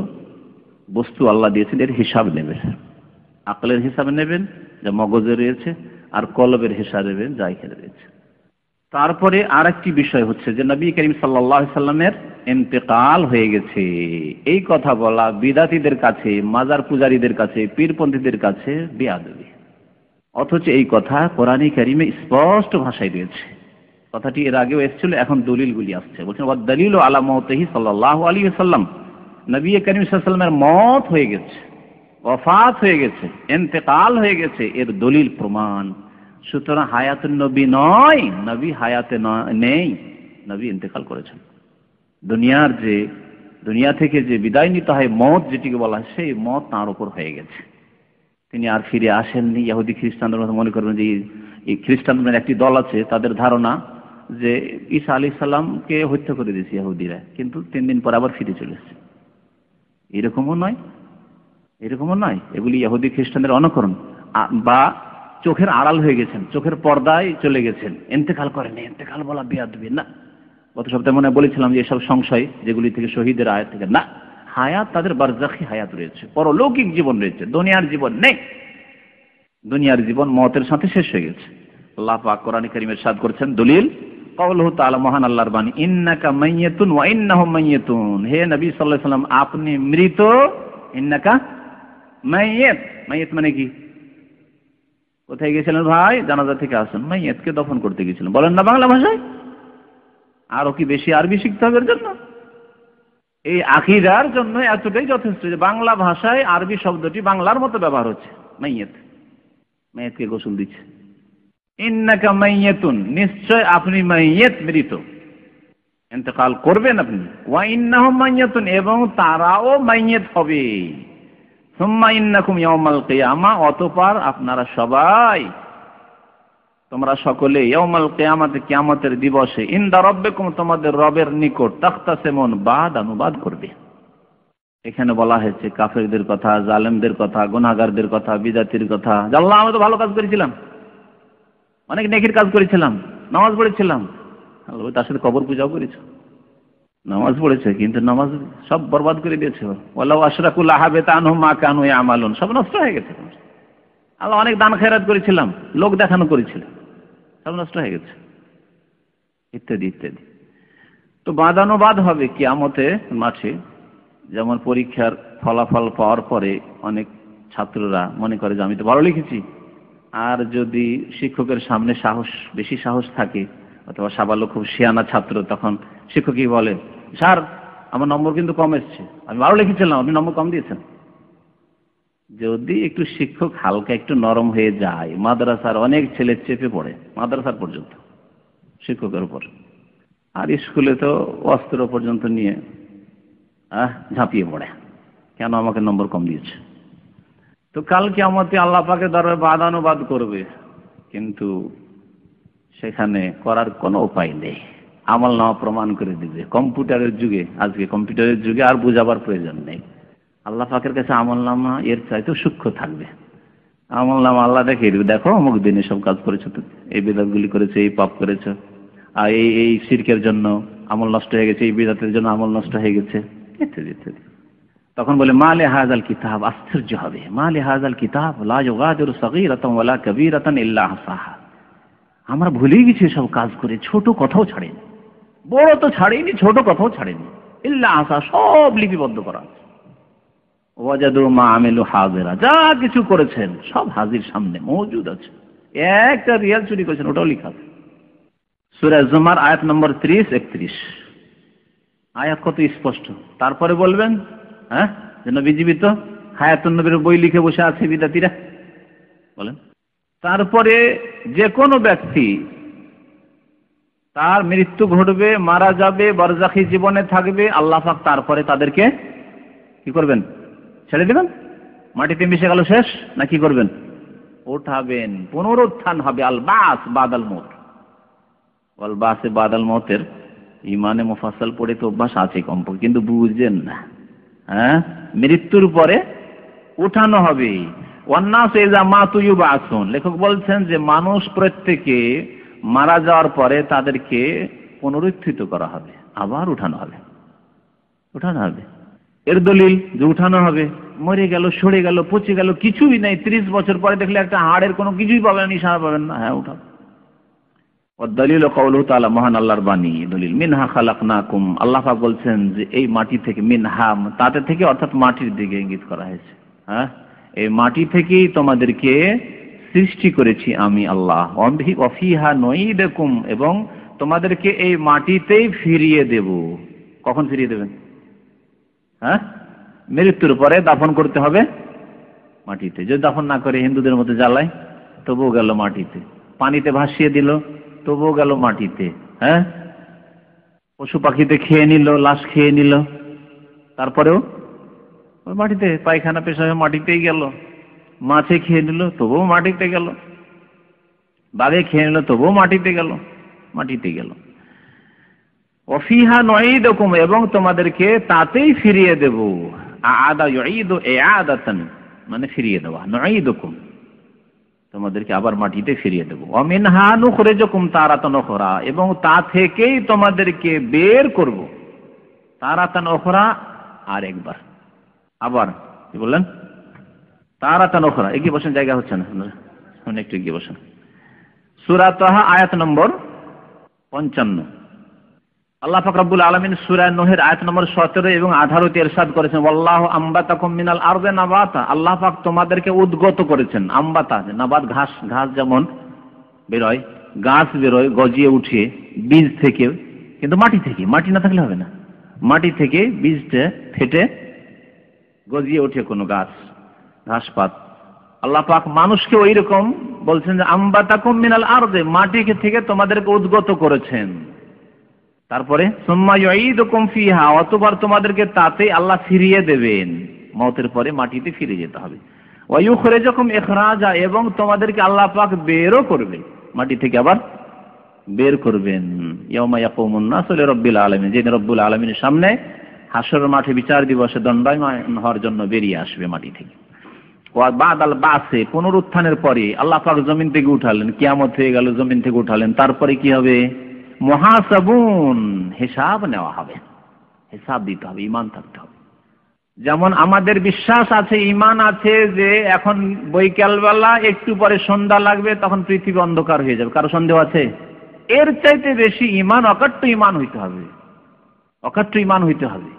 বস্তু আল্লাহ দিয়েছেন, এর হিসাব নেবেন, আকলের হিসাব নেবেন যা মগজে রয়েছে, আর কলবের হিসাব নেবেন যা এখানে রয়েছে। তারপরে আর একটি বিষয় হচ্ছে যে নবী করিম সাল্লাল্লাহু আলাইহি সাল্লামের ইন্তেকাল হয়ে গেছে, এই কথা বলা বিদাতীদের কাছে, মাজার পূজারীদের কাছে, পীরপন্থীদের কাছে বেয়াদবি। অথচ এই কথা কোরআনে কারিমে স্পষ্ট ভাষায় রয়েছে। কথাটি এর আগেও এসেছিল, এখন দলিলগুলি আসছে। বলছেন ওয়াদ দালিলু আলা মাউতিহি সাল্লাল্লাহু আলাইহি ওয়াসাল্লাম, নবী করিম সাল্লাল্লাহু আলাইহি ওয়াসাল্লামের মওত হয়ে গেছে, ওয়াফাত হয়ে গেছে, ইন্তেকাল হয়ে গেছে, এর দলিল প্রমাণ। সুতরাং হায়াতুন নবী নয়, নবী হায়াতে নেই, নবী ইন্তেকাল করেছেন। দুনিয়া থেকে যে বিদায় নিতে হয়, মওত যেটিকে বলা হয়, সেই মওত তাঁর উপর হয়ে গেছে, তিনি আর ফিরে আসেননি। ইহুদি খ্রিস্টানদের মধ্যে মনে করবেন যে এই খ্রিস্টানদের একটি দল আছে, তাদের ধারণা যে ঈসা আলাইহিস সালামকে হত্যা করে দিয়েছে ইহুদিরা, কিন্তু 3 দিন পর আবার ফিরে চলে এসেছে। এরকমও নয়, এগুলি ইহুদি খ্রিস্টানদের অনুকরণ, বা চোখের আড়াল হয়ে গেছেন, চোখের পর্দায় চলে গেছেন, ইন্তেকাল করেন। ইন্তেকাল বলা বেয়াদবি না। গত সপ্তাহে মনে বলেছিলাম যে এসব সংশয় যেগুলি থেকে শহীদের আয়াত থেকে না, হায়াত তাদের বারজাখী হায়াত রয়েছে, পরলৌকিক জীবন রয়েছে, দুনিয়ার জীবন নেই। দুনিয়ার জীবন মওতের সাথে শেষ হয়ে গেছে। আল্লাহ পাক কোরআনে কারীমে ইরশাদ করেছেন, দলিল কাউলুহু তাআলা, মহান আল্লাহর বাণী, ইন্নাকা মাইয়াতুন ওয়া ইন্নাহুম মাইয়াতুন, হে নবী সাল্লাল্লাহু আলাইহি ওয়াসাল্লাম আপনি মৃত, ইন্নাকা মাইয়াত। মাইয়াত মানে কি? কোথায় গিয়েছিলেন ভাই? জানাজা থেকে আসেন, মাইয়াতকে দফন করতে গিয়েছিলেন, বলেন না বাংলা ভাষায়? আরো কি বেশি আরবি শিখতে হবে এর জন্য? এই আকীদার জন্য এতটাই যথেষ্ট যে বাংলা ভাষায় আরবি শব্দটি বাংলার মতো ব্যবহার হচ্ছে। মাইয়াত, মাইয়াতকে গোসল দিচ্ছে। ইন্নাকা মাইয়াতুন, নিশ্চয় আপনি মাইয়াত, মৃত, ইন্তেকাল করবেন আপনি। ওয়া ইন্নাহুম মাইয়াতুন, এবং তারাও মাইয়াত হবে। সুম্মা ইন্নাকুম ইয়াউমাল কিয়ামা, অতঃপর আপনারা সবাই, তোমরা সকলে, ইয়াউমাল কিয়ামাতে, কিয়ামতের দিবসে, ইনদা রাব্বিকুম, তোমাদের রবের নিকট, তাখতাসিমুন, বাদ অনুবাদ করবে। এখানে বলা হয়েছে কাফেরদের কথা, জালেমদের কথা, গুনাহগারদের কথা, বিদাতির কথা। আল্লাহ আমি তো ভালো কাজ করেছিলাম, অনেক নেকির কাজ করেছিলাম, নামাজ পড়েছিলাম। আল্লাহ তার সাথে কবর পূজাও করেছে, নামাজ পড়েছে, কিন্তু নামাজ সব বরবাদ করে দিয়েছে। ওয়ালাউ আশরাকু লাহাবিতা আনহুম মা কানু ইয়ামালুন, সব নষ্ট হয়ে গেছে। আল্লাহ অনেক দান খেরাত করেছিলাম, লোক দেখানো করেছিলাম, সব নষ্ট হয়ে গেছে, ইত্যাদি ইত্যাদি। তো বাদানুবাদ হবে কিয়ামতের মাঠে। যেমন পরীক্ষার ফলাফল পাওয়ার পরে অনেক ছাত্ররা মনে করে যে আমি তো ভালো লিখেছি, আর যদি শিক্ষকের সামনে বেশি সাহস থাকে, অথবা সাবালক খুব শিয়ানা ছাত্র, তখন শিক্ষকই বলে, স্যার আমার নম্বর কিন্তু কম এসছে, আমি ভালো লিখেছিলাম, আপনি নম্বর কম দিয়েছেন। যদি একটু শিক্ষক হালকা একটু নরম হয়ে যায়, মাদ্রাসার অনেক ছেলে চেপে পড়ে, মাদ্রাসার পর্যন্ত শিক্ষকের উপর, আর স্কুলে তো অস্ত্র পর্যন্ত নিয়ে ঝাঁপিয়ে পড়ে, কেন আমাকে নম্বর কম দিয়েছে। তো কাল কিয়ামতে আল্লাহ পাকের দরবারে বাদানুবাদ করবে, কিন্তু সেখানে করার কোনো উপায় নেই, আমলনামা প্রমাণ করে দিবে। কম্পিউটারের যুগে, আজকে কম্পিউটারের যুগে আর বুঝাবার প্রয়োজন নেই। আল্লাহ পাকের কাছে আমলনামা এর চাইতেও সূক্ষ্ম থাকবে। আমল নামা আল্লাহ দেখে দিবে, দেখো অমুক দিন এসব কাজ করেছো, তুমি এই বিদাতগুলি করেছো, এই পাপ করেছো, আর এই এই শিরকের জন্য আমল নষ্ট হয়ে গেছে, এই বিদাতের জন্য আমল নষ্ট হয়ে গেছে, ইত্যাদি ইত্যাদি। তখন বলে মালে হাযাল কিতাব, আশ্চর্য হবে, মালে হাযাল কিতাব লা ইউগাদিরু সাগীরাতান ওয়ালা কাবীরাতান ইল্লা আহসাহা। আমরা ভুলেই গেছি সব কাজ করে, ছোট কথাও ছাড়েনি, বড় তো ছাড়েনি, ছোট কথাও ছাড়েনি, ইল্লা আহসাহা, সব লিপিবদ্ধ করা আছে। ওয়াজাদু মা আমিলু হাজিরা, যা কিছু করেছেন সব হাজির, সামনে মজুদ আছে। একটা রিয়াল চুরি করেছেন, ওটাও লেখা আছে। সূরা জুমার আয়াত নম্বর 30-31, আয়াত কত স্পষ্ট। তারপরে বলবেন হ্যাঁ যেন বিজীবিত হায়াতুন নবীর বই লিখে বসে আছে বিদাতীরা, বলেন। তারপরে যে কোনো ব্যক্তি তার মৃত্যু ঘটবে, মারা যাবে, বারজাখী জীবনে থাকবে, আল্লাহ পাক তারপরে তাদেরকে কি করবেন? ছেড়ে দেবেন? মাটিতে মিশে গেল শেষ, না কি করবেন? ওঠাবেন, পুনরুত্থান হবে। আল বাস বাদাল মউত, আল বাসে বাদাল মউতের ইমানে মুফাসসাল পড়ে তো অভ্যাস আছে কমপক্ষে, কিন্তু বুঝছেন না। হ্যাঁ, মৃত্যুর পরে উঠানো হবে। ওয়ান্নাস ইযা মাতু ইউবাসুন, লেখক বলছেন যে মানুষ প্রত্যেকে মারা যাওয়ার পরে তাদেরকে পুনরুত্থিত করা হবে, আবার উঠানো হবে, উঠানো হবে। এর দলিল যে উঠানো হবে, মরে গেল, সরে গেল, পচে গেল, কিছুই নাই, 30 বছর পরে দেখলে একটা হাড়ের কোনো কিছুই পাবেন না, নিশানা পাবেন না, হ্যাঁ উঠাবে। দলিল কাউলুহু তাআলা, মহান আল্লাহর বাণী দলিল, মিনহা খালাকনাকুম, আল্লাহ পাক বলছেন যে এই মাটি থেকে, মিনহা তাতে থেকে, অর্থাৎ মাটির দিকে ইঙ্গিত করা হয়েছে। হ্যাঁ, এই মাটি থেকেই তোমাদেরকে সৃষ্টি করেছি আমি আল্লাহ। ওয়া ফিহা নুঈদুকুম, এবং তোমাদেরকে এই মাটিতেই ফিরিয়ে দেব। কখন ফিরিয়ে দেবেন? হ্যাঁ, মৃত্যুর পরে দাফন করতে হবে মাটিতে। যদি দাফন না করে হিন্দুদের মধ্যে জ্বালায়, তবুও গেল মাটিতে। পানিতে ভাসিয়ে দিল, তবুও গেল মাটিতে। হ্যাঁ, পশু পাখিতে খেয়ে নিল, লাশ খেয়ে নিল, তারপরেও ওই মাটিতে। পায়খানা পেশাবে মাটিতেই গেল। মাছে খেয়ে নিল, তবুও মাটিতে গেল। বাঘে খেয়ে নিল, তবুও মাটিতে গেল, মাটিতে গেল। ওয়াফিহা নুঈদুকুম, এবং তোমাদেরকে তাতেই ফিরিয়ে দেব। আ'আদা ইউঈদু ইআদাতান, মানে ফিরিয়ে দেওয়া। নুঈদুকুম, তোমাদেরকে আবার মাটিতে ফিরিয়ে দেব। ওয়া মিনহা নুখরিজুকুম তারাতান উখরা, এবং তা থেকেই তোমাদেরকে বের করব। তারাতান উখরা, আর একবার, আবার কি বললেন? তারাতান উখরা। এগিয়ে বসেন, জায়গা হচ্ছে না, শুনে একটু এগিয়ে বসেন। সূরা তাহা আয়াত নম্বর 55। আল্লাহ পাক রব্বুল আলামিন সূরা নূহের আয়াত নম্বর 17 এবং 18 ইরশাদ করেছেন, ওয়াল্লাহু আম্বাতাকুম মিনাল আরদি নাবাতা, আল্লাহ পাক তোমাদেরকে উদ্গত করেছেন। আম্বাতা নাবাত, ঘাস, ঘাস যেমন বেরোয়, গাছ বেরোয় গজিয়ে উঠে বীজ থেকে, কিন্তু মাটি থেকে, মাটি না থাকলে হবে না, মাটি থেকে বীজটা ফেটে গজিয়ে ওঠে কোনো গাছ, ঘাসপাত। আল্লাহ পাক মানুষকে ওই রকম বলছেন যে আম্বাতাকুম মিনাল আরদি, মাটি থেকে তোমাদেরকে উদ্গত করেছেন। তারপরে সুম্মা ইউঈদুকুম ফিহা, অতঃপর তোমাদেরকে তাতে আল্লাহ ফিরিয়ে দেবেন। মওতের পরে মাটিতে ফিরে যেতে হবে। ওয়া ইউখরিজুকুম ইখরাজা, এবং তোমাদেরকে আল্লাহ পাক বেরও করবে, মাটি থেকে আবার বের করবেন। ইয়াউমা ইয়াকুমুন নাসু লিরাব্বিল আলামিন, যেদিন রব্বুল আলামিনের সামনে হাসরের মাঠে বিচার দিবসে দণ্ডায়মান হওয়ার জন্য বেরিয়ে আসবে মাটি থেকে। ওয়া বাদাল বাসে, পুনরুত্থানের পরে আল্লাহ পাক জমিন থেকে উঠালেন, কিয়ামত হয়ে গেল, জমিন থেকে উঠালেন, তারপরে কি হবে? মুহাসাবুন, হিসাব নেওয়া হবে, হিসাব দিতে হবে, ঈমান থাকতে হবে। যেমন আমাদের বিশ্বাস আছে, ঈমান আছে যে এখন বৈকালবেলা একটু পরে সন্ধ্যা লাগবে, তখন পৃথিবী অন্ধকার হয়ে যাবে, কারো সন্দেহ আছে? এর চাইতে বেশি ঈমান, অকাট্য ঈমান হইতে হবে, অকাট্য ঈমান হইতে হবে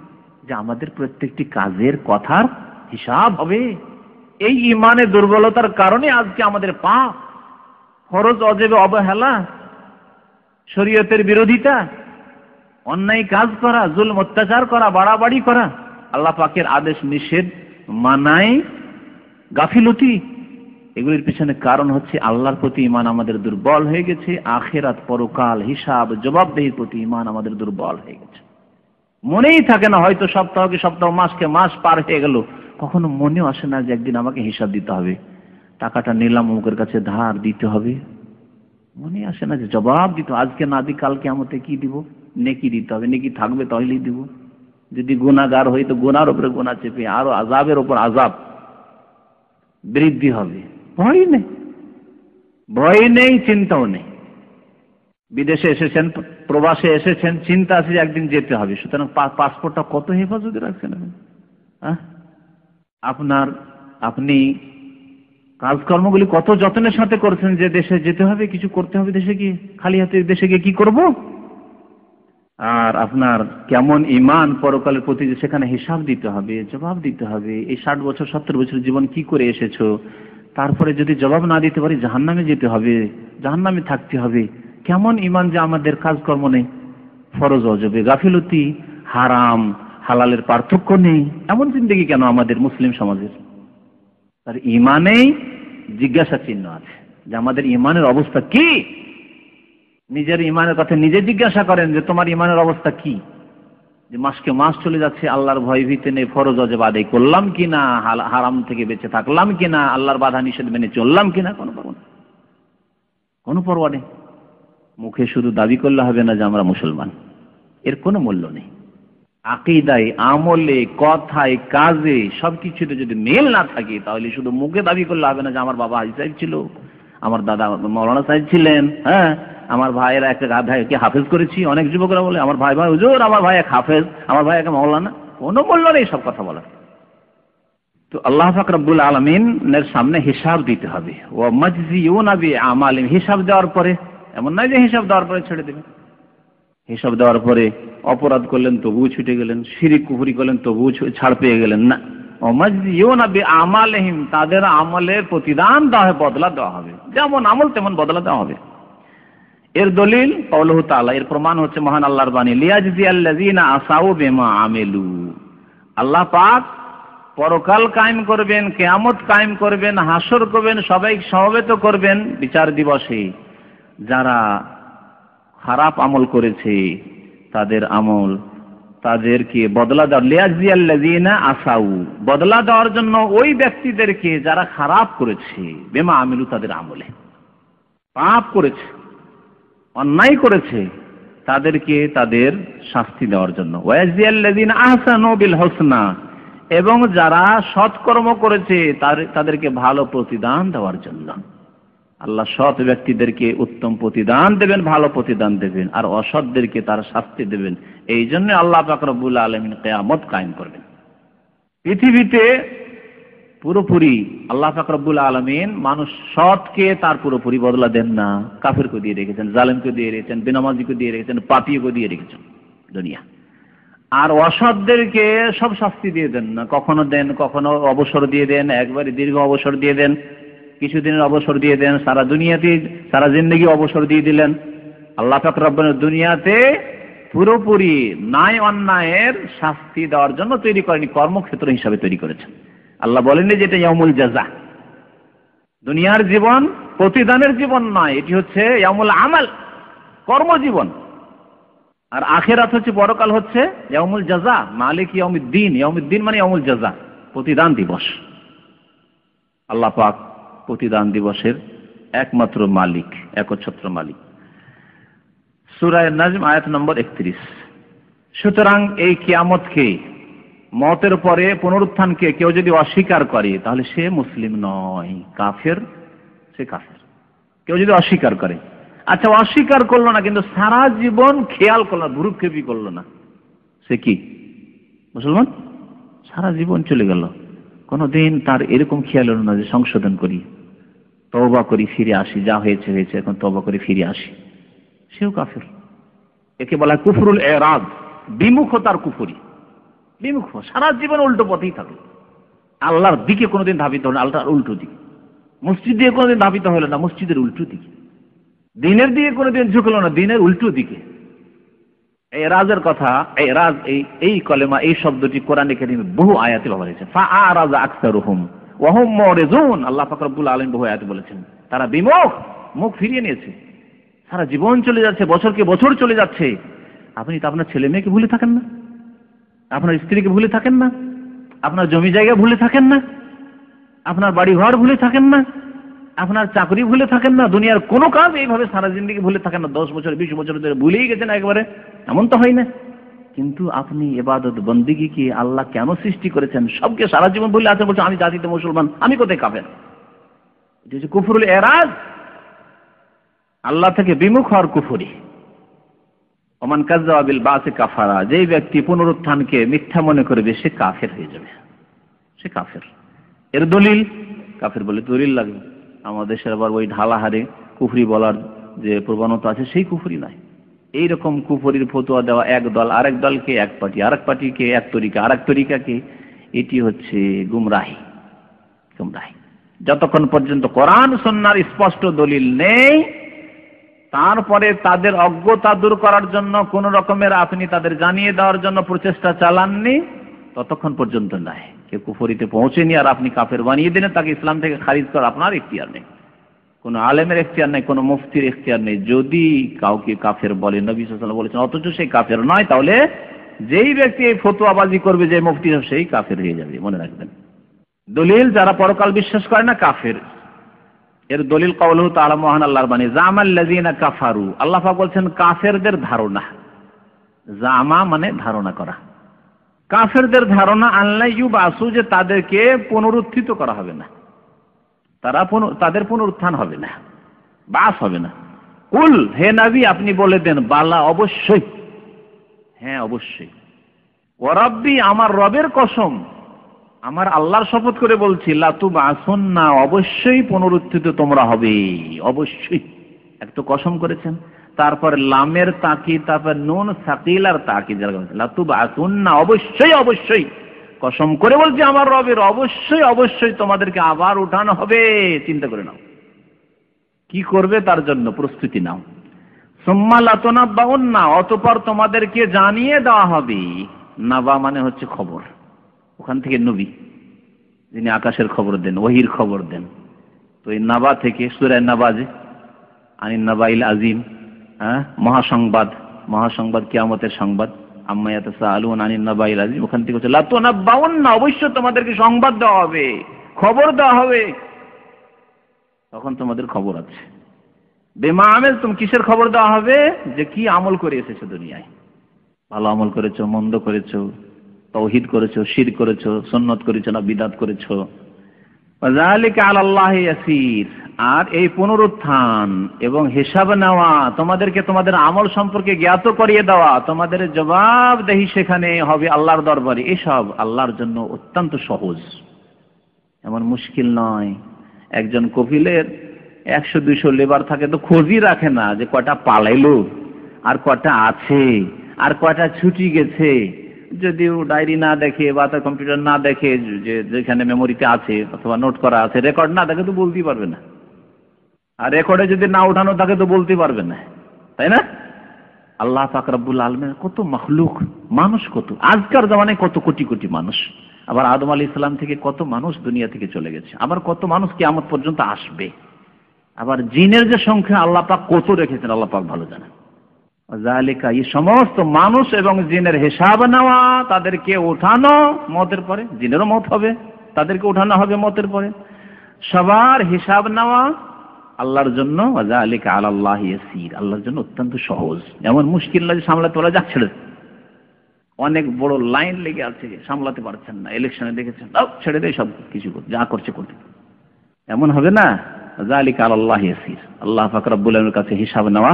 যে আমাদের প্রত্যেকটি কাজের কথার হিসাব হবে। এই ঈমানের দুর্বলতার কারণে আজকে আমাদের পাপ, ফরজ অজেবে অবহেলা, শরীয়তের বিরোধিতা, অন্যায় কাজ করা, জুলম অত্যাচার করা, বাড়াবাড়ি করা, আল্লাহ পাকের আদেশ নিষেধ মানায় গাফিলতি, এগুলির পিছনে কারণ হচ্ছে আল্লাহর প্রতি ঈমান আমাদের দুর্বল হয়ে গেছে। আখিরাত, পরকাল, হিসাব জবাবদেহির প্রতি ঈমান আমাদের দুর্বল হয়ে গেছে। মনেই থাকে না, হয়তো সপ্তাহকে সপ্তাহ, মাসকে মাস পার হয়ে গেল, কখনো মনেও আসে না যে একদিন আমাকে হিসাব দিতে হবে, টাকাটা নিলাম অমুকের কাছে ধার দিতে হবে, মনে আসে না যে জবাব দিতে, আজকে না দিই কাল কিয়ামতে কি দিব, নেকি দিতে হবে, নেকি থাকবে তাহলেই দিব, যদি গুনাহগার হই তো গুনার উপরে গুনাহ চেপে আরো আযাবের উপর আযাব বৃদ্ধি হবে। ভয় নেই, ভয় নেই, চিন্তাও নেই। বিদেশে এসেছেন, প্রবাসে এসেছেন, চিন্তা আছে যে একদিন যেতে হবে, সুতরাং পাসপোর্টটা কত হেফাজতে রাখছেন আপনি কাজকর্মগুলি কত যত্নের সাথে করছেন যে দেশে যেতে হবে, কিছু করতে হবে, দেশে গিয়ে খালি হাতে দেশে গিয়ে কি করব। আর আপনার কেমন ঈমান পরকালের প্রতি, যে সেখানে হিসাব দিতে হবে, জবাব দিতে হবে। এই 60 বছর 70 বছর জীবন কি করে এসেছো, তারপরে যদি জবাব না দিতে পারি জাহান্নামে যেতে হবে, জাহান্নামে থাকতে হবে। কেমন ঈমান যে আমাদের কাজকর্ম নেই, ফরজ ওয়াজিবে গাফিলতি, হারাম হালালের পার্থক্য নেই, এমন জিন্দেগি কেন আমাদের মুসলিম সমাজের? তার ঈমানেই জিজ্ঞাসা চিহ্ন আছে যে আমাদের ঈমানের অবস্থা কি। নিজের ঈমানের কথা নিজে জিজ্ঞাসা করেন যে তোমার ঈমানের অবস্থা কি, যে মাসকে মাস চলে যাচ্ছে, আল্লাহর ভয় ভীতি নেই, ফরজ ওয়াজিব আদায় করলাম কিনা, হারাম থেকে বেঁচে থাকলাম কিনা, আল্লাহর বাধা নিষেধ মেনে চললাম কিনা, কোনো পরোয়া নেই। মুখে শুধু দাবি করলে হবে না যে আমরা মুসলমান, এর কোনো মূল্য নেই। আকীদায়, আমলে, কথায়, কাজে সবকিছুতে যদি মেল না থাকে, তাহলে শুধু মুখে দাবি করলে হবে না যে আমার বাবা হাজী সাহেব ছিল, আমার দাদা মৌলানা সাহেব ছিলেন, হ্যাঁ আমার ভাইয়েরা একটা ভাইকে হাফেজ করেছি। অনেক যুবকরা বলে আমার ভাই হুজুর, আমার ভাই এক হাফেজ, আমার ভাই এক মৌলানা। কোনো মূল্য নেই সব কথা বলার। তো আল্লাহ পাক রব্বুল আলামিনের সামনে হিসাব দিতে হবে। ওয়া মাজজিউনা বিআমালিহিম, হিসাব দেওয়ার পরে এমন নয় যে হিসাব দেওয়ার পরে ছেড়ে দেবেন। হিসাব দেওয়ার পরে অপরাধ করলেন তবুও ছুটে গেলেন, শিরক কুফরি করলেন তবুও ছাড় পেয়ে গেলেন না। ওয়া মাজজিউনা বিআমালিহিম, তাদের আমলের প্রতিদান দেওয়া হবে, বদলা দেওয়া হবে, যেমন আমল তেমন বদলা দেওয়া হবে। এর দলিল কাউলুহু তাআলা, এর প্রমাণ হচ্ছে মহান আল্লাহর বাণী, লিয়াজজিয়াল্লাযিনা আসাউ বিমা আমিলু। আল্লাহ পাক পরকাল কায়েম করবেন, কিয়ামত কায়েম করবেন, হাসর করবেন, সবাই সমবেত করবেন বিচার দিবসে। যারা খারাপ আমল করেছে তাদের আমল তাদেরকে বদলা দেওয়ার, লিয়াজজিয়াল্লাযিনা আসাউ, বদলা দেওয়ার জন্য ওই ব্যক্তিদেরকে যারা খারাপ করেছে, বিমা আমিলু, তাদের আমলে পাপ করেছে, অন্যায় করেছে, তাদেরকে তাদের শাস্তি দেওয়ার জন্য। ওয়াজজিয়াল্লাযিনা আহসানু বিল হুসনা, এবং যারা সৎকর্ম করেছে তাদেরকে ভালো প্রতিদান দেওয়ার জন্য। আল্লাহ সৎ ব্যক্তিদেরকে উত্তম প্রতিদান দেবেন, ভালো প্রতিদান দেবেন, আর অসৎদেরকে তার শাস্তি দেবেন। এই জন্য আল্লাহ পাক রব্বুল আলামিন কিয়ামত কায়েম করবেন। পৃথিবীতে পুরোপুরি আল্লাহ পাক রব্বুল আলামিন মানুষ সৎকে তার পুরোপুরি বদলা দেন না। কাফেরকে দিয়ে রেখেছেন, জালেমকে দিয়ে রেখেছেন, বেনামাজিকে দিয়ে রেখেছেন, পাপীকে দিয়ে রেখেছেন দুনিয়া। আর অসৎদেরকে সব শাস্তি দিয়ে দেন না, কখনো দেন, কখনো অবসর দিয়ে দেন, একবারে দীর্ঘ অবসর দিয়ে দেন, কিছুদিনের অবসর দিয়ে দেন, সারা দুনিয়াতে সারা জিন্দেগি অবসর দিয়ে দিলেন। আল্লাহ পাক রব্বুল দুনিয়াতে পুরোপুরি ন্যায় অন্যায়ের শাস্তি দেওয়ার জন্য তৈরি করেনি, কর্মক্ষেত্র হিসাবে তৈরি করেছেন। আল্লাহ বলেননি যে এটা ইয়াউমুল জাযা, দুনিয়ার জীবন প্রতিদানের জীবন নয়, এটি হচ্ছে ইয়াউমুল আমাল, কর্মজীবন। আর আখিরাত হচ্ছে, পরকাল হচ্ছে ইয়াউমুল জাযা, মালিক ইয়াউমিদ্দিন। ইয়াউমিদ্দিন মানে ইয়াউমুল জাযা, প্রতিদান দিবস। আল্লাহ পাক প্রতিদান দিবসের একমাত্র মালিক, একচ্ছত্র মালিক। সূরা নাজম আয়াত নম্বর 31। সুতরাং এই কিয়ামতকে, মওতের পরে পুনরুত্থানকে কেউ যদি অস্বীকার করে তাহলে সে মুসলিম নয়, কাফের, সে কাফের। কেউ যদি অস্বীকার করে, আচ্ছা অস্বীকার করলো না কিন্তু সারা জীবন খেয়াল করলো না, ভ্রুক্ষেপই করলো না, সে কি মুসলমান? সারা জীবন চলে গেল, কোনদিন তার এরকম খেয়াল হলো না যে সংশোধন করি, তওবা করি, ফিরে আসি, যা হয়েছে হয়েছে, এখন তওবা করে ফিরে আসি, সেও কাফের। একে বলা হয় কুফরুল ইরাদ, বিমুখতার কুফরি, বিমুখ, সারা জীবন উল্টো পথেই থাকলো, আল্লাহর দিকে কোনোদিন ধাবিত হলো না, আল্লাহর উল্টো দিকে। মসজিদ দিয়ে কোনোদিন ধাবিত হলো না, মসজিদের উল্টো দিকে। দিনের দিকে কোনোদিন ঝুঁকলো না, দিনের উল্টো দিকে। এই রাজের কথা, এই রাজ, এই কলেমা, এই শব্দটি কোরআনে কারীমে বহু আয়াতে ব্যবহার হয়েছে। ফাআরাযা আকসারুহুম ওয়া হুম মুরিজুন, আল্লাহ পাক রব্বুল আলামিন বহু আয়াতে বলেছেন তারা বিমুখ, মুখ ফিরিয়ে নিয়েছে, সারা জীবন চলে যাচ্ছে, বছরকে বছর চলে যাচ্ছে। আপনি তো আপনার ছেলে মেয়েকে ভুলে থাকেন না, আপনার স্ত্রীকে ভুলে থাকেন না, আপনার জমি জায়গা ভুলে থাকেন না, আপনার বাড়ি ঘর ভুলে থাকেন না, আপনার চাকরি ভুলে থাকেন না, দুনিয়ার কোনো কাজ এইভাবে সারা জিন্দেগি ভুলে থাকেন না। 10 বছর 20 বছর ধরে ভুলেই গেছেন একবারে, এমন তো হয় না। কিন্তু আপনি ইবাদত বন্দেগী কি আল্লাহ কেন সৃষ্টি করেছেন সবকে সারা জীবন ভুলে আছেন, বলছেন আমি জাতিতে মুসলমান, আমি কোথায় কাফের? যে কুফরুল এরাজ, আল্লাহ থেকে বিমুখ হওয়ার কুফরি। ওমান কাযযাবা বিল বাসি কাফারা, যেই ব্যক্তি পুনরুত্থানকে মিথ্যা মনে করবে সে কাফের হয়ে যাবে, সে কাফের। এর দলিল, কাফের বলে দলিল লাগবে। আমাদের দেশের আবার ওই ঢালাহারে কুফরি বলার যে প্রবণতা আছে সেই কুফরি নয়। এইরকম কুফরির ফতোয়া দেওয়া এক দল আরেক দলকে, এক পার্টি আরেক পার্টিকে, এক তরিকা আরেক তরিকাকে, এটি হচ্ছে গুমরাহি। গুমরাহি যতক্ষণ পর্যন্ত কোরআন সুন্নাহর স্পষ্ট দলিল নেই, তারপরে তাদের অজ্ঞতা দূর করার জন্য কোন রকমের আপনি তাদের জানিয়ে দেওয়ার জন্য প্রচেষ্টা চালাননি, ততক্ষণ পর্যন্ত নাই। কেউ কুফরিতে পৌঁছেনি আর আপনি কাফের বানিয়ে দিলেন, তাকে ইসলাম থেকে খারিজ করা আপনার ইখতিয়ার নেই, কোন আলেমের ইখতিয়ার নেই, কোন মুফতির ইখতিয়ার নেই। যদি কাউকে কাফের বলে, নবী সাল্লাল্লাহু আলাইহি ওয়াসাল্লাম বলেছেন, অথচ সেই কাফের নয়, তাহলে যেই ব্যক্তি এই ফতোয়াবাজি করবে যে মুফতি, সেই কাফের হয়ে যাবে, মনে রাখবেন। দলিল, যারা পরকাল বিশ্বাস করে না কাফের। এর দলিল কাউলুহু তাআলা, মহান আল্লাহর বাণী, জামাল্লাযিনা কাফারু, আল্লাহ পাক বলছেন কাফেরদের ধারণা। জামা মানে ধারণা করা, কাফেরদের ধারণা আল্লাহ ইউবাসু, যে তাদেরকে পুনরুত্থিত করা হবে না, তাদের পুনরুত্থান হবে না, বাস হবে না। কুল, হে নবী আপনি বলে দেন, বালা অবশ্যই, হ্যাঁ অবশ্যই। ওয়া রাব্বি, আমার রবের কসম, আমার আল্লাহর শপথ করে বলছি, লাতুবাসুন্না, অবশ্যই পুনরুত্থিত তোমরা হবে, অবশ্যই। এক তো কসম করেছেন, তারপর লামের তাকিদ, তারপর নুন সাকিলার তাকিদ, লাতুবাসুন্না, অবশ্যই অবশ্যই, কসম করে বলছি আমার রবের, অবশ্যই অবশ্যই তোমাদেরকে আবার উঠানো হবে। চিন্তা করে নাও কি করবে, তার জন্য প্রস্তুতি নাও। সুম্মা লাতুনাব্বাউন্না, অতঃপর তোমাদেরকে জানিয়ে দেওয়া হবে। নাবা মানে হচ্ছে খবর, ওখান থেকে নবী, যিনি আকাশের খবর দেন, ওহির খবর দেন। তো এই নাবা থেকে সূরা নাবাজ, আনিন নাবাইল আজিম, মহাসংবাদ, মহাসংবাদ কিয়ামতের সংবাদ, আম্মা ইয়াতাসাআলুন আনিন নাবাইল আজিম, ওখান থেকে হচ্ছে লাতুনাব্বাউন্না, অবশ্যই তোমাদেরকে সংবাদ দেওয়া হবে, খবর দেওয়া হবে। তখন তোমাদের খবর আছে। বিমা আমিলতুম, কিসের খবর দেওয়া হবে, যে কি আমল করে এসেছো দুনিয়ায়, ভালো আমল করেছো, মন্দ করেছো, তাওহীদ করেছো, শিরক করেছো, সুন্নাত করেছো না বিদআত করেছো। ওয়াযালিকা আলাল্লাহি ইয়াসীর, আর এই পুনরুত্থান এবং হিসাব নেওয়া, তোমাদেরকে তোমাদের আমল সম্পর্কে জ্ঞাত করিয়ে দেওয়া, তোমাদের জবাবদেহি সেখানে হবে আল্লাহর দরবারে, এসব আল্লাহর জন্য অত্যন্ত সহজ, এমন মুশকিল নয়। একজন কফিলের 100-200 লেবার থাকে, তো খোঁজই রাখে না যে কয়টা পালাইলো, আর কয়টা আছে, আর কয়টা ছুটি গেছে। যদিও ডায়েরি না দেখে বা তার কম্পিউটার না দেখে, যে যেখানে মেমোরিতে আছে অথবা নোট করা আছে, রেকর্ড না দেখে তো বলতেই পারবে না। আর রেকর্ডে যদি না উঠানো থাকে তো বলতে পারবে না, তাই না? আল্লাহ পাক রব্বুল আলামিন, কত মাখলুক, মানুষ কত, আজকার জামানায় কত কোটি কোটি মানুষ। আবার আদম আলাইহিস সালাম থেকে কত মানুষ দুনিয়া থেকে চলে গেছে, আবার কত মানুষ কিয়ামত পর্যন্ত আসবে। আবার জিনের যে সংখ্যা আল্লাহ পাক কত রেখেছেন আল্লাহ পাক ভালো জানেন। যালিকা, এই সমস্ত মানুষ এবং জিনের হিসাব নেওয়া, তাদেরকে ওঠানো মওতের পরে, জিনেরও মওত হবে, তাদেরকে ওঠানো হবে মওতের পরে, সবার হিসাব নেওয়া আল্লাহর জন্য, যালিকা আলাল্লাহি ইয়াসীর, আল্লাহর জন্য অত্যন্ত সহজ। এমন মুশকিল না যে সামলাতে পারা যাচ্ছে না, অনেক বড় লাইন লেগে আছে, সামলাতে পারছেন না, ইলেকশনে দেখেছেন, ছেড়ে দেয় সব কিছু, যা করছে করতে, এমন হবে না। যালিকা আলাল্লাহি ইয়াসীর, আল্লাহ পাক রব্বুল আলামিনের কাছে হিসাব নেওয়া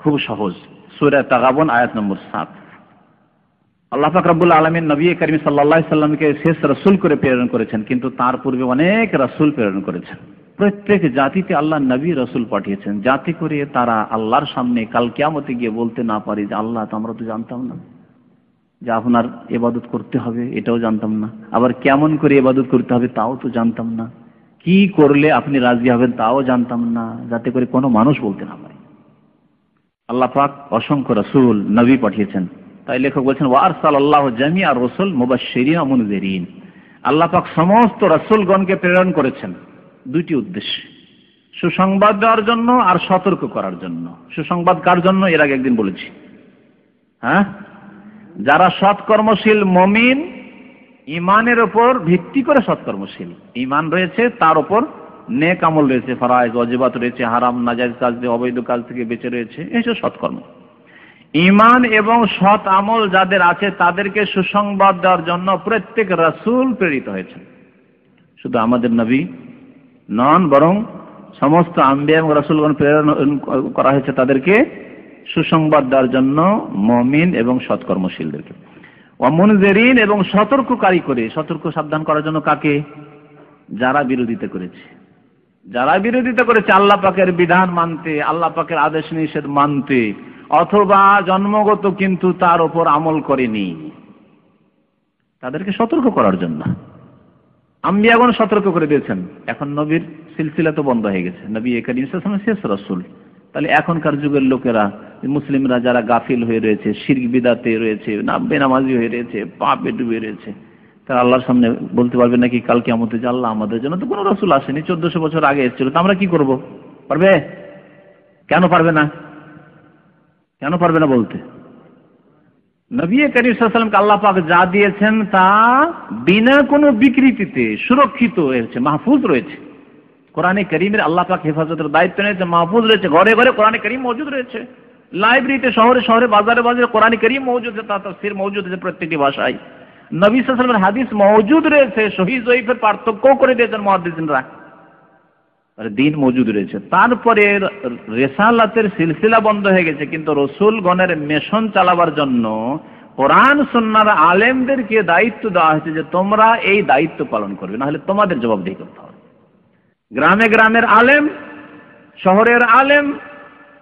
খুব সহজ। সূরা তাগাবুন আয়াত নম্বর 7। আল্লাহ পাক রব্বুল আলামিন নবী করিম সাল্লাল্লাহু আলাইহি সাল্লামকে শেষ রাসূল করে প্রেরণ করেছেন, কিন্তু তার পূর্বে অনেক রাসূল প্রেরণ করেছেন। প্রত্যেক জাতিতে আল্লাহ নবী রাসূল পাঠিয়েছেন, যাতে করে তারা আল্লাহর সামনে কাল কিয়ামতে গিয়ে বলতে না পারে যে আল্লাহ, তো আমরা তো জানতাম না যে আপনার ইবাদত করতে হবে, এটাও জানতাম না, আবার কেমন করে ইবাদত করতে হবে তাও তো জানতাম না, কি করলে আপনি রাজি হবেন তাও জানতাম না, যাতে করে কোনো মানুষ বলতে না পারে। আল্লাহ পাক অসংখ্য রাসূল নবী পাঠিয়েছেন। তাই লেখক বলছেন, ওয়া আরসালাল্লাহু জামিআ রাসূল মুবাশশিরিন ওয়া মুনযিরিন, আল্লাহ পাক সমস্ত রাসূলগণকে প্রেরণ করেছেন দুইটি উদ্দেশ্যে, সুসংবাদ দেওয়ার জন্য আর সতর্ক করার জন্য। সুসংবাদ কার জন্য, এর আগে একদিন বলেছি, যারা সৎকর্মশীল মুমিন, ঈমানের উপর ভিত্তি করে সৎকর্মশীল, ঈমান রয়েছে, তার উপর নেক আমল রয়েছে, ফরজ ওয়াজিবাত রয়েছে, হারাম নাজায়েজ কাজ থেকে, অবৈধ কাজ থেকে বেঁচে রয়েছে, এইসব সৎকর্ম। ঈমান এবং সৎ আমল যাদের আছে তাদেরকে সুসংবাদ দেওয়ার জন্য প্রত্যেক রাসূল প্রেরিত হয়েছে। শুধু আমাদের নবী নন, বরং সমস্ত আম্বিয়া এবং রাসূলগণ প্রেরণ করা হয়েছে তাদেরকে সুসংবাদ দেওয়ার জন্য, মুমিন এবং সৎকর্মশীলদেরকে। ওয়া মুনজিরিন, এবং সতর্ককারী করে, সতর্ক সাবধান করার জন্য কাকে? যারা বিরোধিতা করেছে। যারা বিরোধিতা করেছে আল্লাহ পাকের বিধান মানতে, আল্লাহ পাকের আদেশ নিষেধ মানতে, অথবা জন্মগত কিন্তু তার উপর আমল করেনি, তাদেরকে সতর্ক করার জন্য আম্বিয়াগণ সতর্ক করে দিয়েছেন। এখন নবীর সিলসিলা তো বন্ধ হয়ে গেছে, নবী করিম সাল্লাল্লাহু আলাইহি ওয়াসাল্লাম শেষ রাসূল। তাহলে এখনকার যুগের লোকেরা, মুসলিমরা যারা গাফিল হয়ে রয়েছে, শিরক বিদাতে রয়েছে, বেনামাজি হয়ে রয়েছে, পাপে ডুবে রয়েছে, তারা আল্লাহর সামনে বলতে পারবে নাকি কাল কিয়ামতে যে আল্লাহ আমাদের জন্য তো কোনো রাসূল আসেনি, 1400 বছর আগে এসেছিল, তো আমরা কি করব? পারবে? কেন পারবে না? কেন পারবে না বলতে? নবী করিম সাল্লাল্লাহু আলাইহি ওয়াসাল্লামকে আল্লাহ পাক যা দিয়েছেন তা বিনা কোনো বিকৃতিতে সুরক্ষিত হয়েছে, মাহফুজ রয়েছে। কোরআনে কারীমের আল্লাহ পাক হেফাজতের দায়িত্ব নিয়েছে, মাহফুজ রয়েছে, ঘরে ঘরে কোরআনে কারীম মওজুদ রয়েছে, লাইব্রেরিতে, শহরে শহরে, বাজারে বাজারে কোরআনে কারীম মওজুদ আছে, তার তাফসীর মওজুদ আছে প্রত্যেকটি ভাষায়। নবী সাল্লাল্লাহু আলাইহি ওয়াসাল্লামের হাদিস মওজুদ রয়েছে, সহিহ জয়ীফের পার্থক্য করে দিয়েছেন মুহাদ্দিসিনরা, আর দ্বীন মওজুদ রয়েছে। তারপরে রিসালাতের সিলসিলা বন্ধ হয়ে গেছে, কিন্তু রাসূলগণের মিশন চালাবার জন্য কোরআন সুন্নাহর আলেমদেরকে দায়িত্ব দেওয়া হয়েছে যে তোমরা এই দায়িত্ব পালন করবে, না হলে তোমাদের জবাবদিহি করতে হবে। গ্রামে গ্রামের আলেম, শহরের আলেম,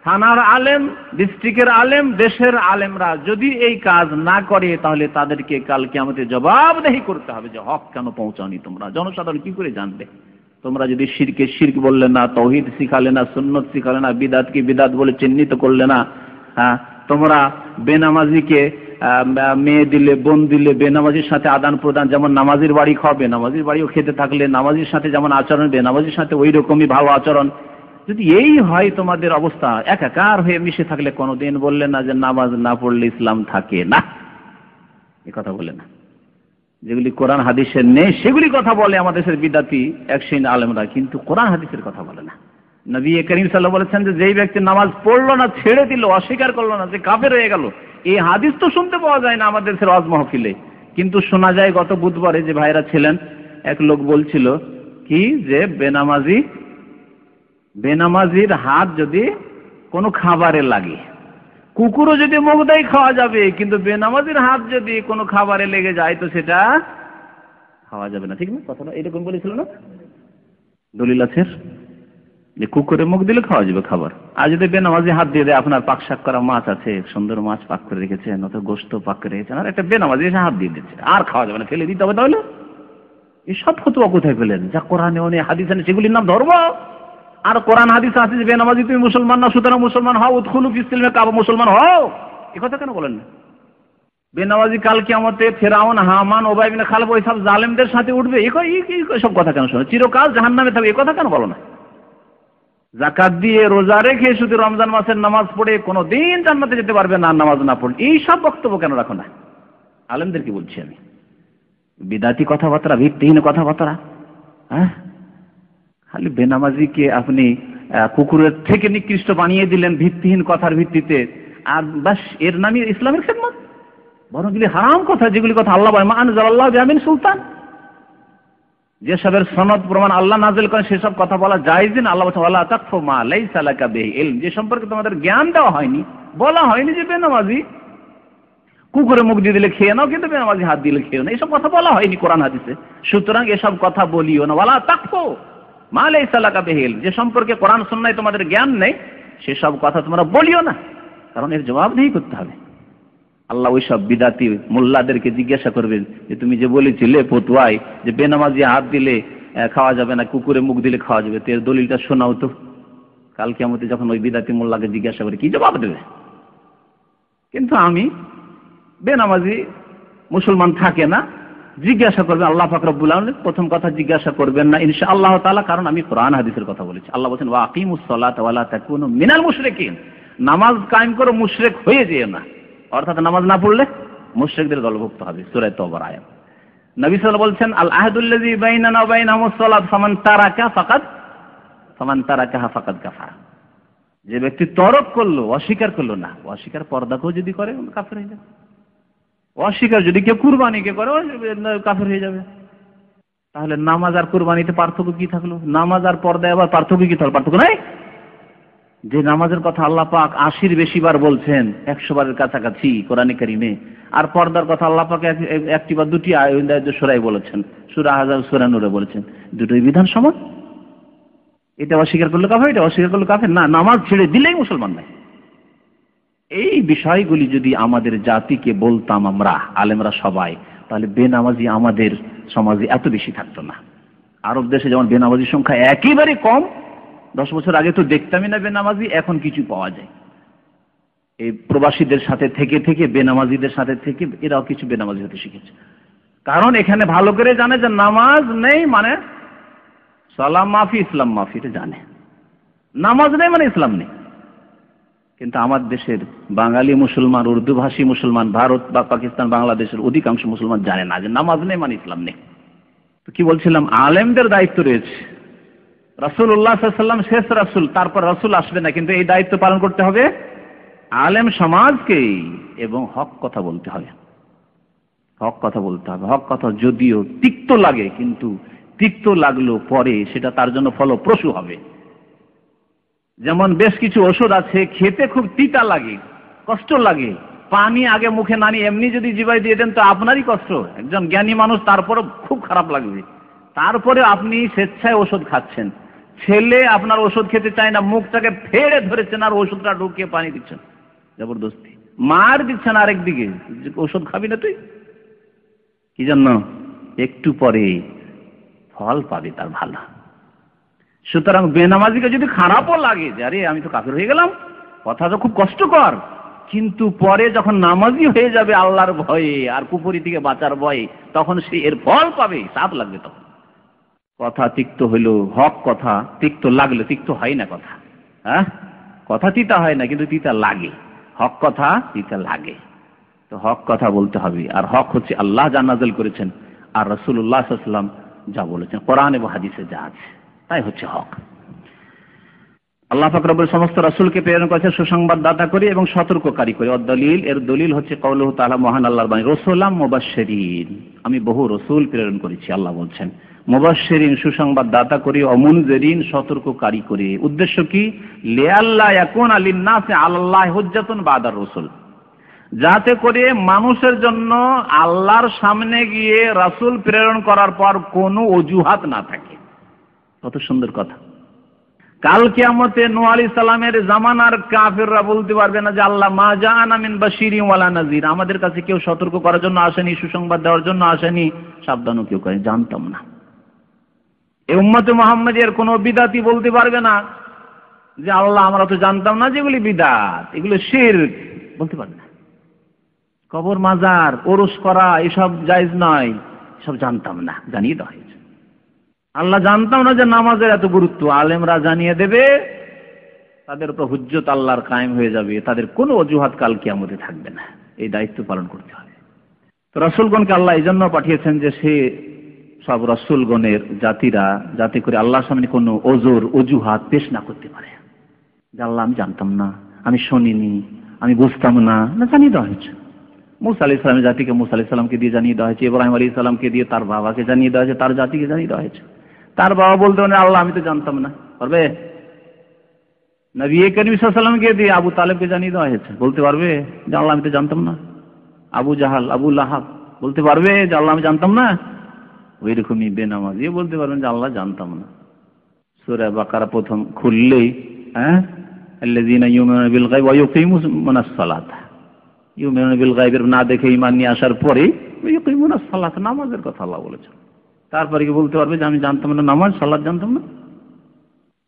থানার আলেম, ডিস্ট্রিক্টের আলেম, দেশের আলেমরা যদি এই কাজ না করে তাহলে তাদেরকে কাল কিয়ামতে জবাবদিহি করতে হবে যে হক কেন পৌঁছাওনি তোমরা, জনসাধারণ কি করে জানবে? তোমরা যদি শিরকে শিরক বললে না, তাওহীদ শিখালে না, সুন্নাত শিখালে না, বিদআতকে বিদআত বলে চিহ্নিত করলে না, তোমরা বেনামাজিকে মেয়ে দিলে, বোন দিলে, বেনামাজির সাথে আদান প্রদান, যেমন নামাজির বাড়ি খাও, বেনামাজির বাড়িও খেতে থাকলে, নামাজির সাথে যেমন আচরণ, বেনামাজির সাথে ওই রকমই ভালো আচরণ, যদি এই হয় তোমাদের অবস্থা, একাকার হয়ে মিশে থাকলে কোনোদিন বললে না যে নামাজ না পড়লে ইসলাম থাকে না, এ কথা বলে না। যেগুলি কোরআন হাদিসের নেই সেগুলি কথা বলে আমাদের দেশের বিদাতি একশিন আলেমরা, কিন্তু কোরআন হাদিসের কথা বলে না। নবী করিম সাল্লাল্লাহু আলাইহি ওয়াসাল্লাম বলেছেন যে যেই ব্যক্তি নামাজ পড়লো না, ছেড়ে দিল, অস্বীকার করলো না, যে কাফের হয়ে গেল। এই হাদিস তো শুনতে পাওয়া যায় না আমাদের দেশের ওয়াজ মাহফিলে, কিন্তু শোনা যায় গত বুধবারে যে ভাইরা ছিলেন, এক লোক বলছিল কি যে বেনামাজির হাত যদি কোনো খাবারে লাগে, কুকুরও যদি মুখ দেয় খাওয়া যাবে, কিন্তু বেনামাজির হাত যদি কোনো খাবারে লেগে যায় তো সেটা খাওয়া যাবে না। ঠিক না কথাটা? এরকম বলেছিল না? দলিল আছে যে কুকুরে মুখ দিলে খাওয়া যাবে খাবার। আর যদি বেনামাজি হাত দিয়ে দেয়, আপনার পাক শাক করা মাছ আছে, সুন্দর মাছ পাক করে রেখেছেন, অত গোশত পাক করে রেখেছেন, আর একটা বেনামাজি এসে হাত দিয়ে দিচ্ছে, আর খাওয়া যাবে না, ফেলে দিতে হবে। তাহলে এই সব ফতোয়া কোথায় পেলেন? যা কোরআনে অনেক হাদিসে নেই সেগুলির নাম ধর্ম। আর কোরআন হাদিস আছে যে বেনামাজি তুমি মুসলমান না, সুতরাং মুসলমান হও, উদখুলু ফিস সিলমে কাফা, মুসলমান হও, এই কথা কেন বলেন না? বেনামাজি কাল কিয়ামতে ফেরাউন, হামান, উবাই ইবনে খালব ওই সব জালেমদের সাথে উঠবে, এই সব কথা কেন শোনো? চিরকাল জাহান্নামে থাকবে, এই কথা কেন বলো না? যাকাত দিয়ে, রোজা রেখে, শুধু রমজান মাসের নামাজ পড়ে কোনোদিন জান্নাতে যেতে পারবে না নামাজ না পড়লে, এই সব বক্তব্য কেন রাখো না? আলেমদের কি বলছি আমি? বিদাতি কথাবার্তা, ভিত্তিহীন কথাবার্তা। হ্যাঁ, খালি বেনামাজিকে আপনি কুকুরের থেকে নিকৃষ্ট বানিয়ে দিলেন ভিত্তিহীন কথার ভিত্তিতে, আর বাস এর নামই ইসলামের খেদমত। বরং এগুলি হারাম কথা, যেগুলি কথা আল্লাহ বলেন মা আনজালাল্লাহু বিহা মিন সুলতান, যেসবের সনদ প্রমাণ আল্লাহ নাযিল করেন সেসব কথা বলা জায়েজ না। আল্লাহ বলেন ওয়ালা তাকফু মা লাইসা লাকা বিহি ইলম, যে সম্পর্কে তোমাদের জ্ঞান দেওয়া হয়নি, বলা হয়নি যে বেনামাজি কুকুরে মুখ দিয়ে দিলে খেয়ে নাও, কিন্তু বেনামাজি হাত দিলে খেয়েও না, এসব কথা বলা হয়নি কোরআন হাদিসে। সুতরাং এসব কথা বলিও না। ওয়ালা তাকফু মা লাইসা লাকা বিহি ইলম, যে সম্পর্কে কোরআন সুন্নাহয় তোমাদের জ্ঞান নেই সেসব কথা তোমরা বলিও না, কারণ এর জবাবদিহি করতে হবে। আল্লাহ ওই সব বিদাতি মোল্লাদেরকে জিজ্ঞাসা করবেন যে তুমি যে বলেছিলে ফতোয়ায় যে বেনামাজি হাত দিলে খাওয়া যাবে না, কুকুরে মুখ দিলে খাওয়া যাবে, তো এর দলিলটা শোনাও তো। কাল কিয়ামতে যখন ওই বিদাতি মোল্লাকে জিজ্ঞাসা করে কি জবাব দেবে? কিন্তু আমি বেনামাজি মুসলমান থাকে না, জিজ্ঞাসা করবেন আল্লাহ পাক রব্বুল আলামিন। প্রথম কথা জিজ্ঞাসা করবেন না ইনশাআল্লাহ তাআলা, কারণ আমি কোরআন হাদিসের কথা বলেছি। আল্লাহ বলেছেন ওয়া আকিমুস সালাতা ওয়া লা তাকুনু মিনাল মুশরিকিন, নামাজ কায়েম করো, মুশরিক হয়ে যেও না, অর্থাৎ নামাজ না পড়লে মুশরিকদের দলভুক্ত হবে। সূরা তওবার আয়াত। নবী সাল্লাল্লাহু আলাইহি ওয়াসাল্লাম বলছেন আল আহদুল্লাযী বাইনানা ওয়া বাইনাহুমুস সালাত ফামান তারাকাহা ফাকাদ কাফার, যে ব্যক্তি তরক করলো, অস্বীকার করলো না, অস্বীকার পর্দাকেও যদি করে কাফের হয়ে যাবে, অস্বীকার যদি কেউ কুরবানিকে করে কাফের হয়ে যাবে। তাহলে নামাজ আর কুরবানিতে পার্থক্য কি থাকলো? নামাজ আর পর্দায় আবার পার্থক্য কি থাকলো? পার্থক্য নাই। যে নামাজের কথা আল্লাহ পাক 80-র বেশি বার বলছেন, 100 বারের কাছাকাছি কোরআনে কারিমে, আর পর্দার কথা আল্লাহ পাক একটি বা দুটি সূরায় বলেছেন, সূরা আহজাব, সূরা নূরে বলেছেন। দুটোই বিধান সমান। এটা অস্বীকার করলে কাফের, এটা অস্বীকার করলে কাফের না। নামাজ ছেড়ে দিলেই মুসলমান নাই। এই বিষয়গুলি যদি আমাদের জাতিকে বলতাম আমরা আলেমরা সবাই, তাহলে বেনামাজি আমাদের সমাজে এত বেশি থাকতো না। আরব দেশে যেমন বেনামাজির সংখ্যা একেবারে কম, 10 বছর আগে তো দেখতামই না বেনামাজি, এখন কিছু পাওয়া যায়। এই প্রবাসীদের সাথে থেকে থেকে, বেনামাজিদের সাথে থেকে এরাও কিছু বেনামাজি হতে শিখেছে। কারণ এখানে ভালো করে জানে যে নামাজ নেই মানে সালাম মাফি, ইসলাম মাফি, এটা জানে। নামাজ নেই মানে ইসলাম নেই। কিন্তু আমার দেশের বাঙালি মুসলমান, উর্দু ভাষী মুসলমান, ভারত বা পাকিস্তান, বাংলাদেশের অধিকাংশ মুসলমান জানে না যে নামাজ নেই মানে ইসলাম নেই। তো কি বলছিলাম, আলেমদের দায়িত্ব রয়েছে। রাসূলুল্লাহ সাল্লাল্লাহু আলাইহি ওয়াসাল্লাম শেষ রাসূল, তারপর রাসূল আসবে না, কিন্তু এই দায়িত্ব পালন করতে হবে আলেম সমাজকে, এবং হক কথা বলতে হবে। হক কথা বলতে হবে। হক কথা যদিও তিক্ত লাগে, কিন্তু তিক্ত লাগলো পরে সেটা তার জন্য ফলপ্রসূ হবে। যেমন বেশ কিছু ওষুধ আছে খেতে খুব তিতা লাগে, কষ্ট লাগে, পানি আগে মুখে না নিয়ে এমনি যদি জিভায় দিয়ে দেন তো আপনারই কষ্ট, একজন জ্ঞানী মানুষ, তারপরে খুব খারাপ লাগবে। তারপরে আপনি স্বেচ্ছায় ওষুধ খাচ্ছেন। ছেলে আপনার ওষুধ খেতে চায় না, মুখটাকে ফেড়ে ধরেছেন আর ওষুধটা ঢুকিয়ে পানি দিচ্ছেন জবরদস্তি, মার দিচ্ছেন আরেকদিকে, ওষুধ খাবি না তুই, কি জন্য? একটু পরে ফল পাবে তার ভালো। সুতরাং বেনামাজিকে যদি খারাপও লাগে যে আরে আমি তো কাফের হয়ে গেলাম, কথা তো খুব কষ্টকর, কিন্তু পরে যখন নামাজি হয়ে যাবে আল্লাহর ভয়ে আর কুফরি থেকে বাঁচার ভয়ে, তখন সে এর ফল পাবে, স্বাদ লাগবে। তখন কথা তিক্ত হইলো, হক কথা তিক্ত লাগলো, তিক্ত হয় না কথা, হ্যাঁ, কথা তিতা হয় না, কিন্তু তিতা লাগে। হক কথা তিতা লাগে। তো হক কথা বলতে হবে। আর হক হচ্ছে আল্লাহ যা নাযিল করেছেন আর রাসূলুল্লাহ সাল্লাল্লাহু আলাইহি ওয়াসাল্লাম যা বলেছেন, কোরআন এবং হাদিসে যা আছে তাই হচ্ছে হক। আল্লাহ পাক রব্বুল সমস্ত রাসূলকে প্রেরণ করেছেন সুসংবাদদাতা করে এবং সতর্ককারী করে। দলিল, এর দলিল হচ্ছে কাউলুহু তাআলা, মহান আল্লাহর বাণী, রাসূলাম মুবাশশিরিন, আমি বহু রাসূল প্রেরণ করেছি। আল্লাহ বলছেন মুবাশশিরিন, সুসংবাদদাতা করে, অমুনজিরিন, সতর্ককারী করে। উদ্দেশ্য কি? লিআল্লা ইয়াকুনা লিন-নাসি আলাল্লাহি হুজ্জাতুন বাদার রাসূল, যাতে করে মানুষের জন্য আল্লাহর সামনে গিয়ে রাসূল প্রেরণ করার পর কোনো অজুহাত না থাকে। কত সুন্দর কথা। কাল কিয়ামতে নূহ আলাইহিস সালামের জামানার কাফিররা বলতে পারবে না যে আল্লাহ মা জাআনা মিন বাশিরিন ওয়ালা নাযির, আমাদের কাছে কেউ সতর্ক করার জন্য আসেনি, সুসংবাদ দেওয়ার জন্য আসেনি, সাবধানও কেউ করে, জানতাম না। এই উম্মতে মুহাম্মাদিয়ার কোনো বিদাতি বলতে পারবে না যে আল্লাহ আমরা তো জানতাম না যেগুলি বিদাত, এগুলো শিরক, বলতে পারবে না। কবর মাজার ওরস করা এসব জায়েজ নয়, সব জানতাম না, জানিয়ে দেওয়া হয়েছে। আল্লাহ জানতাম না যে নামাজের এত গুরুত্ব, আলেমরা জানিয়ে দেবে, তাদের উপর হুজ্জত আল্লাহর কায়েম হয়ে যাবে, তাদের কোনো অজুহাত কাল কিয়ামতে থাকবে না। এই দায়িত্ব পালন করতে হবে। তো রাসূলগণকে আল্লাহ এই জন্য পাঠিয়েছেন যে সে সব রাসূলগণের জাতিরা যাতে করে আল্লাহর সামনে কোনো অজুহাত পেশ না করতে পারে যে আল্লাহ আমি জানতাম না, আমি শুনিনি, আমি বুঝতাম না, জানিয়ে দেওয়া হয়েছে। মুসা আলাইহিস সালামের জাতিকে মুসা আলাইহিস সালামকে দিয়ে জানিয়ে দেওয়া হয়েছে, ইব্রাহিম আলাইহিস সালামকে দিয়ে তার বাবাকে জানিয়ে দেওয়া হয়েছে, তার জাতিকে জানিয়ে দেওয়া হয়েছে। তার বাবা বলতে পারে আল্লাহ আমি তো জানতাম না, পারবে? নবী করিম সাল্লাল্লাহু আলাইহি ওয়াসাল্লামকে দিয়ে আবু তালেবকে জানিয়ে দেওয়া হয়েছে, বলতে পারবে যে আল্লাহ আমি তো জানতাম না? আবু জাহাল, আবু লাহাব বলতে পারবে যে আল্লাহ আমি জানতাম না? ওই রকমই বেনামাজি বলতে পারবেন যে আল্লাহ জানতাম না। সূরা বাকারা প্রথম খুললেই আল্লাযীনা ইউমিনুনা বিল গায়ব ওয়া ইউকিমুনাস সালাত, ইউমিনুনা বিল গায়বের না দেখে ঈমান নিয়ে আসার পরে ইউকিমুনাস সালাত, নামাজের কথা আল্লাহ বলেছেন। তারপরে কি বলতে পারবে যে আমি জানতাম না নামাজ, সালাত জানতাম না?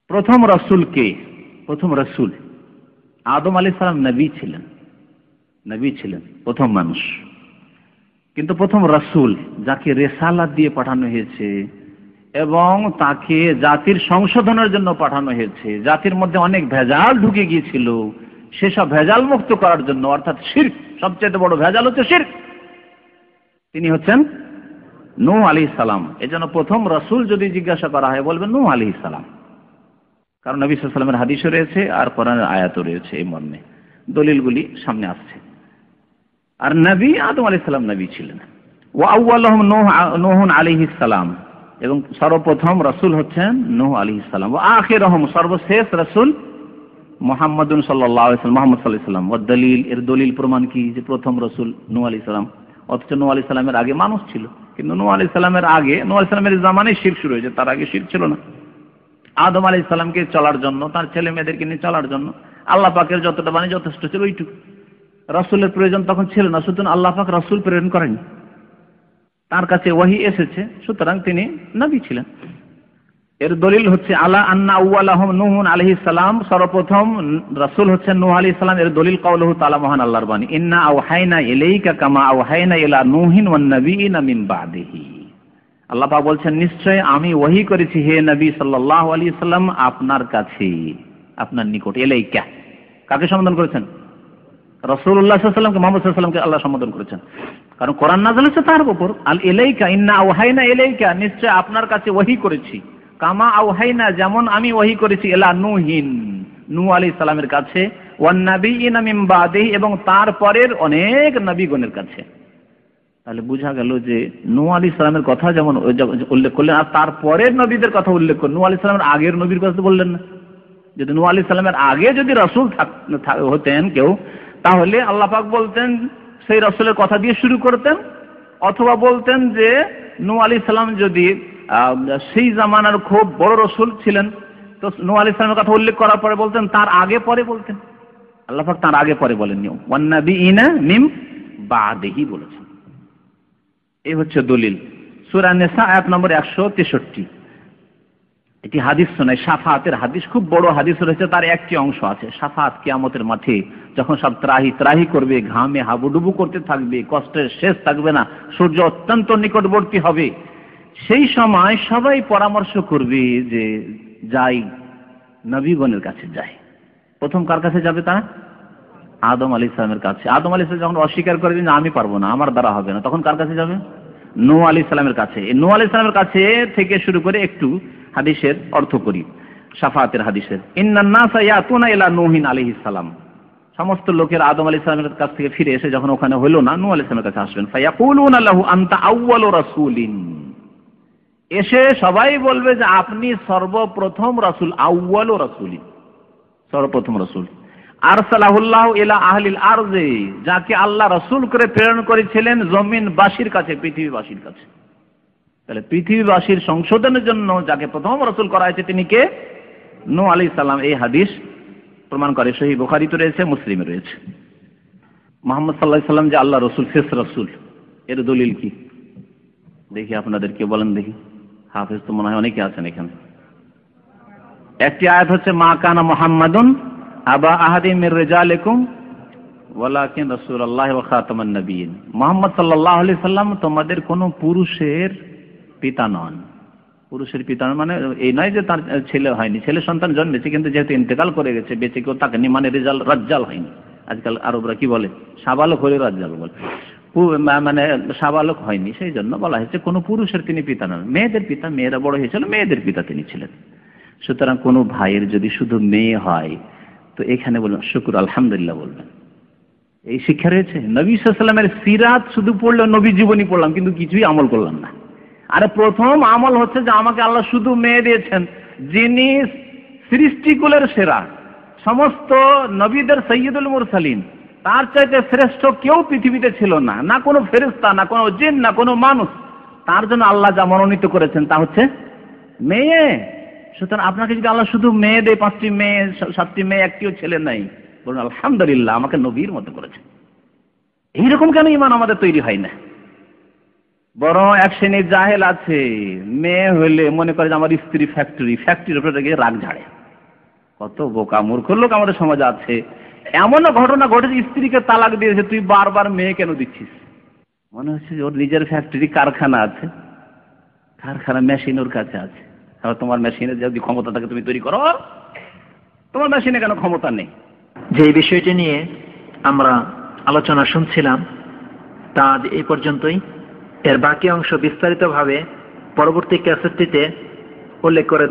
প্রথম রাসূল কে? প্রথম রাসূল আদম আলাইহিস সালাম নবী ছিলেন, প্রথম মানুষ। কিন্তু প্রথম রাসূল যাকে রিসালাত দিয়ে পাঠানো হয়েছে এবং তাকে জাতির সংশোধনের জন্য পাঠানো হয়েছে, জাতির মধ্যে অনেক ভেজাল ঢুকে গিয়েছিল, সেসব ভেজাল মুক্ত করার জন্য, অর্থাৎ শিরক, সবচেয়ে বড় ভেজাল হচ্ছে শিরক, তিনি হচ্ছেন নূহ আলাইহিস সালাম। এজন্য প্রথম রাসূল যদি জিজ্ঞাসা করা হয় বলবেন নূহ আলাইহিস সালাম, কারণ নবী সাল্লাল্লাহু আলাইহি ওয়াসাল্লামের হাদিসও রয়েছে আর কোরআনের আয়াতও রয়েছে এই মর্মে, দলিলগুলি সামনে আসছে। আর নবী আদম আলাইহিস সালাম নবী ছিলেন। ওয়া আউয়ালুহুম নূহ আলাইহিস সালাম, এবং সর্বপ্রথম রাসূল হচ্ছেন নূহ আলাইহিস সালাম, ওয়া আখিরুহুম সর্বশেষ রাসূল মুহাম্মাদুন সাল্লাল্লাহু আলাইহি ওয়াসাল্লাম, মুহাম্মদ সাল্লাল্লাহু আলাইহি ওয়াসাল্লাম। ওয়া দলিল, এর দলিল প্রমাণ কি, যে প্রথম রাসূল নূহ আলাইহিস সালাম, অথচ নূহ আলাইহিস সালামের আগে মানুষ ছিল। কিন্তু নূহ আলাইহিস সালামের আগে, নূহ আলাইহিস সালামের জামানায় শিরক শুরু হয়েছে, তার আগে শিরক ছিল না। আদম আলাইহিস সালামকে চলার জন্য, তার ছেলে মেয়েদেরকে নিয়ে চলার জন্য আল্লাহ পাকের যতটা বাণী যথেষ্ট ছিল ওইটুকু, রাসূলের প্রয়োজন তখন ছিল না, সুতরাং আল্লাহ পাক রাসূল প্রেরণ করেন, তার কাছে ওহী এসেছে, সুতরাং তিনি নবী ছিলেন। এর দলিল হচ্ছে আলা আন্না আউয়ালাহুম নূহ আলাইহিস সালাম, সর্বপ্রথম রাসূল হচ্ছেন নূহ আলাইহিস সালাম। এর দলিল কাউলুহু তাআলা, মহান আল্লাহর বাণী, ইন্না আওহাইনা ইলাইকা কামা আওহাইনা ইলা নূহিন ওয়ান নাবিয়িনা মিন বাদিহি। আল্লাহ পাক বলছেন, নিশ্চয় আমি ওহী করেছি হে নবী সাল্লাল্লাহু আলাইহি সাল্লাম আপনার কাছে, আপনার নিকট। ইলাইকা কাকে সম্বোধন করেছেন? রাসূলুল্লাহ সাল্লাল্লাহু আলাইহি ওয়াসাল্লামকে, মুহাম্মদ সাল্লাল্লাহু আলাইহি ওয়াসাল্লামকে আল্লাহ সম্বোধন করেছেন, কারণ কোরআন নাযিল হচ্ছে তার উপর। আল ইলাইকা, ইন্না আওহাইনা ইলাইকা, নিশ্চয় আপনার কাছে ওহী করেছি, কামা আওহাইনা, যেমন আমি ওহী করেছি, ইলা নূহিন, নূহ আলাইহিস সালামের কাছে, ওয়ান নাবিয়িনা মিন বাদিহি, এবং তার পরের অনেক নবীগণের কাছে। তাহলে বোঝা গেল যে নূহ আলাইহিস সালামের কথা যেমন উল্লেখ করলেন, আর তারপরের নবীদের কথা উল্লেখ করলেন, নূহ আলাইহিস সালামের আগের নবীর কথা বললেন না। যদি নূহ আলাইহিস সালামের আগে যদি রাসূল হতেন কেউ, তাহলে আল্লাহ পাক বলতেন সেই রাসূলের কথা দিয়ে শুরু করতেন, অথবা বলতেন যে নূহ আলাইহিস সালাম যদি সেই জামানার খুব বড় রাসূল ছিলেন, তো নূহ আলাইহিস সালামের কথা উল্লেখ করার পরে বলতেন তার আগে পরে বলতেন। আল্লাহ পাক তার আগে পরে বলেননি, ওয়ান নাবিয়িনা মিন বাদিহি বলেছেন। এই হচ্ছে দলিল। সূরা নিসা আয়াত নম্বর 163। এটি হাদিস শোনায়, শাফাআতের হাদিস, খুব বড় হাদিস রয়েছে, তার একটি অংশ আছে শাফাআত। কিয়ামতের মাঠে যখন সব ত্রাহি ত্রাহি করবে, ঘামে হাবুডুবু করতে থাকবে, কষ্টের শেষ থাকবে না, সূর্য অত্যন্ত নিকটবর্তী হবে, সেই সময় সবাই পরামর্শ করবে যে যাই নবীগণের কাছে যাই। প্রথম কার কাছে যাবে? তারা আদম আলাইহিস সালামের কাছে। আদম আলাইহিস সালাম যখন অস্বীকার করে দিন, আমি পারবো না, আমার দ্বারা হবে না, তখন কার কাছে যাবে? নূহ আলাইহিস সালামের কাছে। এই নূহ আলাইহিস সালামের কাছে থেকে শুরু করে একটু হাদিসের অর্থ করি, শাফাআতের হাদিসের। ইন্নান নাসা ইয়াতুনা ইলা নূহিন আলাইহিস সালাম, সমস্ত লোকের আদম আলাইহিস সালামের কাছ থেকে ফিরে এসে যখন ওখানে হলো না, নূহ আলাইহিস সালামের কাছে আসবেন। ফায়াকুলুনা লাহু আনতা আউয়ালু রাসূলিন, এসে সবাই বলবে যে আপনি সর্বপ্রথম রাসূল, আউয়ালু রাসূলিন, সর্বপ্রথম রাসূল। আরসালাহুল্লাহু ইলা আহলিল আরজি, যাকে আল্লাহ রাসূল করে প্রেরণ করেছিলেন জমিনবাসীর কাছে, পৃথিবীবাসীর কাছে। তাহলে পৃথিবীবাসীর সংশোধনের জন্য যাকে প্রথম রাসূল করা হয়েছে তিনি কে? নূহ আলাইহিস সালাম। এই হাদিস প্রমাণ করে, সহিহ বুখারীতে রয়েছে, মুসলিমে রয়েছে। মুহাম্মদ সাল্লাল্লাহু আলাইহি সাল্লাম যে আল্লাহ রাসূল, শেষ রাসূল, এর দলিল কি দেখি আপনাদের, কে বলেন দেখি? হাফেজ তো মনে হয় অনেকে আছেন এখানে। একটি আয়াত হচ্ছে, মা কানা মুহাম্মাদুন আবা আহাদিম মির রিজালিকুম ওয়ালাকিন রাসূলুল্লাহ ওয়া খাতামান নবিয়্যিন। মুহাম্মদ সাল্লাল্লাহু আলাইহি সাল্লাম তোমাদের কোনো পুরুষের পিতা নন। পুরুষের পিতা মানে এই নয় যে তার ছেলে হয়নি, ছেলে সন্তান জন্মেছে, কিন্তু যেহেতু ইন্তেকাল করে গেছে, বেঁচে কেউ থাকেনি, মানে রাজ্জাল হয়নি। আজকাল আরবরা কি বলে, সাবালক হলে রাজ্জাল বলে, মানে সাবালক হয়নি, সেই জন্য বলা হয়েছে কোনো পুরুষের তিনি পিতা নন। মেয়েদের পিতা, মেয়েরা বড় হয়েছিল, মেয়েদের পিতা তিনি ছিলেন। সুতরাং কোনো ভাইয়ের যদি শুধু মেয়ে হয়, তো এখানে বলবেন শুকর আলহামদুলিল্লাহ বলবেন। এই শিক্ষা রয়েছে। নবী সাল্লাল্লাহু আলাইহি ওয়াসাল্লামের সিরাত শুধু পড়লাম, নবী জীবনী পড়লাম, কিন্তু কিছুই আমল করলাম না। আরে প্রথম আমল হচ্ছে যে আমাকে আল্লাহ শুধু মেয়ে দিয়েছেন, যিনি সৃষ্টিকুলের সেরা, সমস্ত নবীদের সৈয়দুল মুরসালিন, তার চাইতে শ্রেষ্ঠ কেউ পৃথিবীতে ছিল না, না কোনো ফেরেশতা, না কোনো জিন, না কোনো মানুষ। তার জন্য আল্লাহ যা মনোনীত করেছেন তা হচ্ছে মেয়ে। সুতরাং আপনাকে যদি আল্লাহ শুধু মেয়ে দেয়, 5টি মেয়ে, 7টি মেয়ে, একটিও ছেলে নাই, বলুন আলহামদুলিল্লাহ, আমাকে নবীর মতো করেছে। এইরকম কেন ঈমান আমাদের তৈরি হয় না? বরং এক শ্রেণীর জাহেল আছে, মেয়ে হইলে মনে করে যে আমার স্ত্রী ফ্যাক্টরির উপরে গিয়ে রাগ ঝাড়ে। কত বোকা মূর্খ লোক আমাদের সমাজে আছে। এমনও ঘটনা ঘটেছে, স্ত্রীকে তালাক দিয়েছে, তুই বারবার মেয়ে কেন দিচ্ছিস? মনে হচ্ছে ওর নিজের ফ্যাক্টরি, কারখানা আছে, কারখানা মেশিন ওর কাছে আছে। আর তোমার মেশিনে যদি ক্ষমতা থাকে তুমি তৈরি করো, তোমার মেশিনে কেন ক্ষমতা নেই? যে বিষয়টি নিয়ে আমরা আলোচনা শুনছিলাম তা এই পর্যন্তই। এর বাকি অংশ বিস্তারিতভাবে পরবর্তী ক্যাসেটটিতে উল্লেখ করে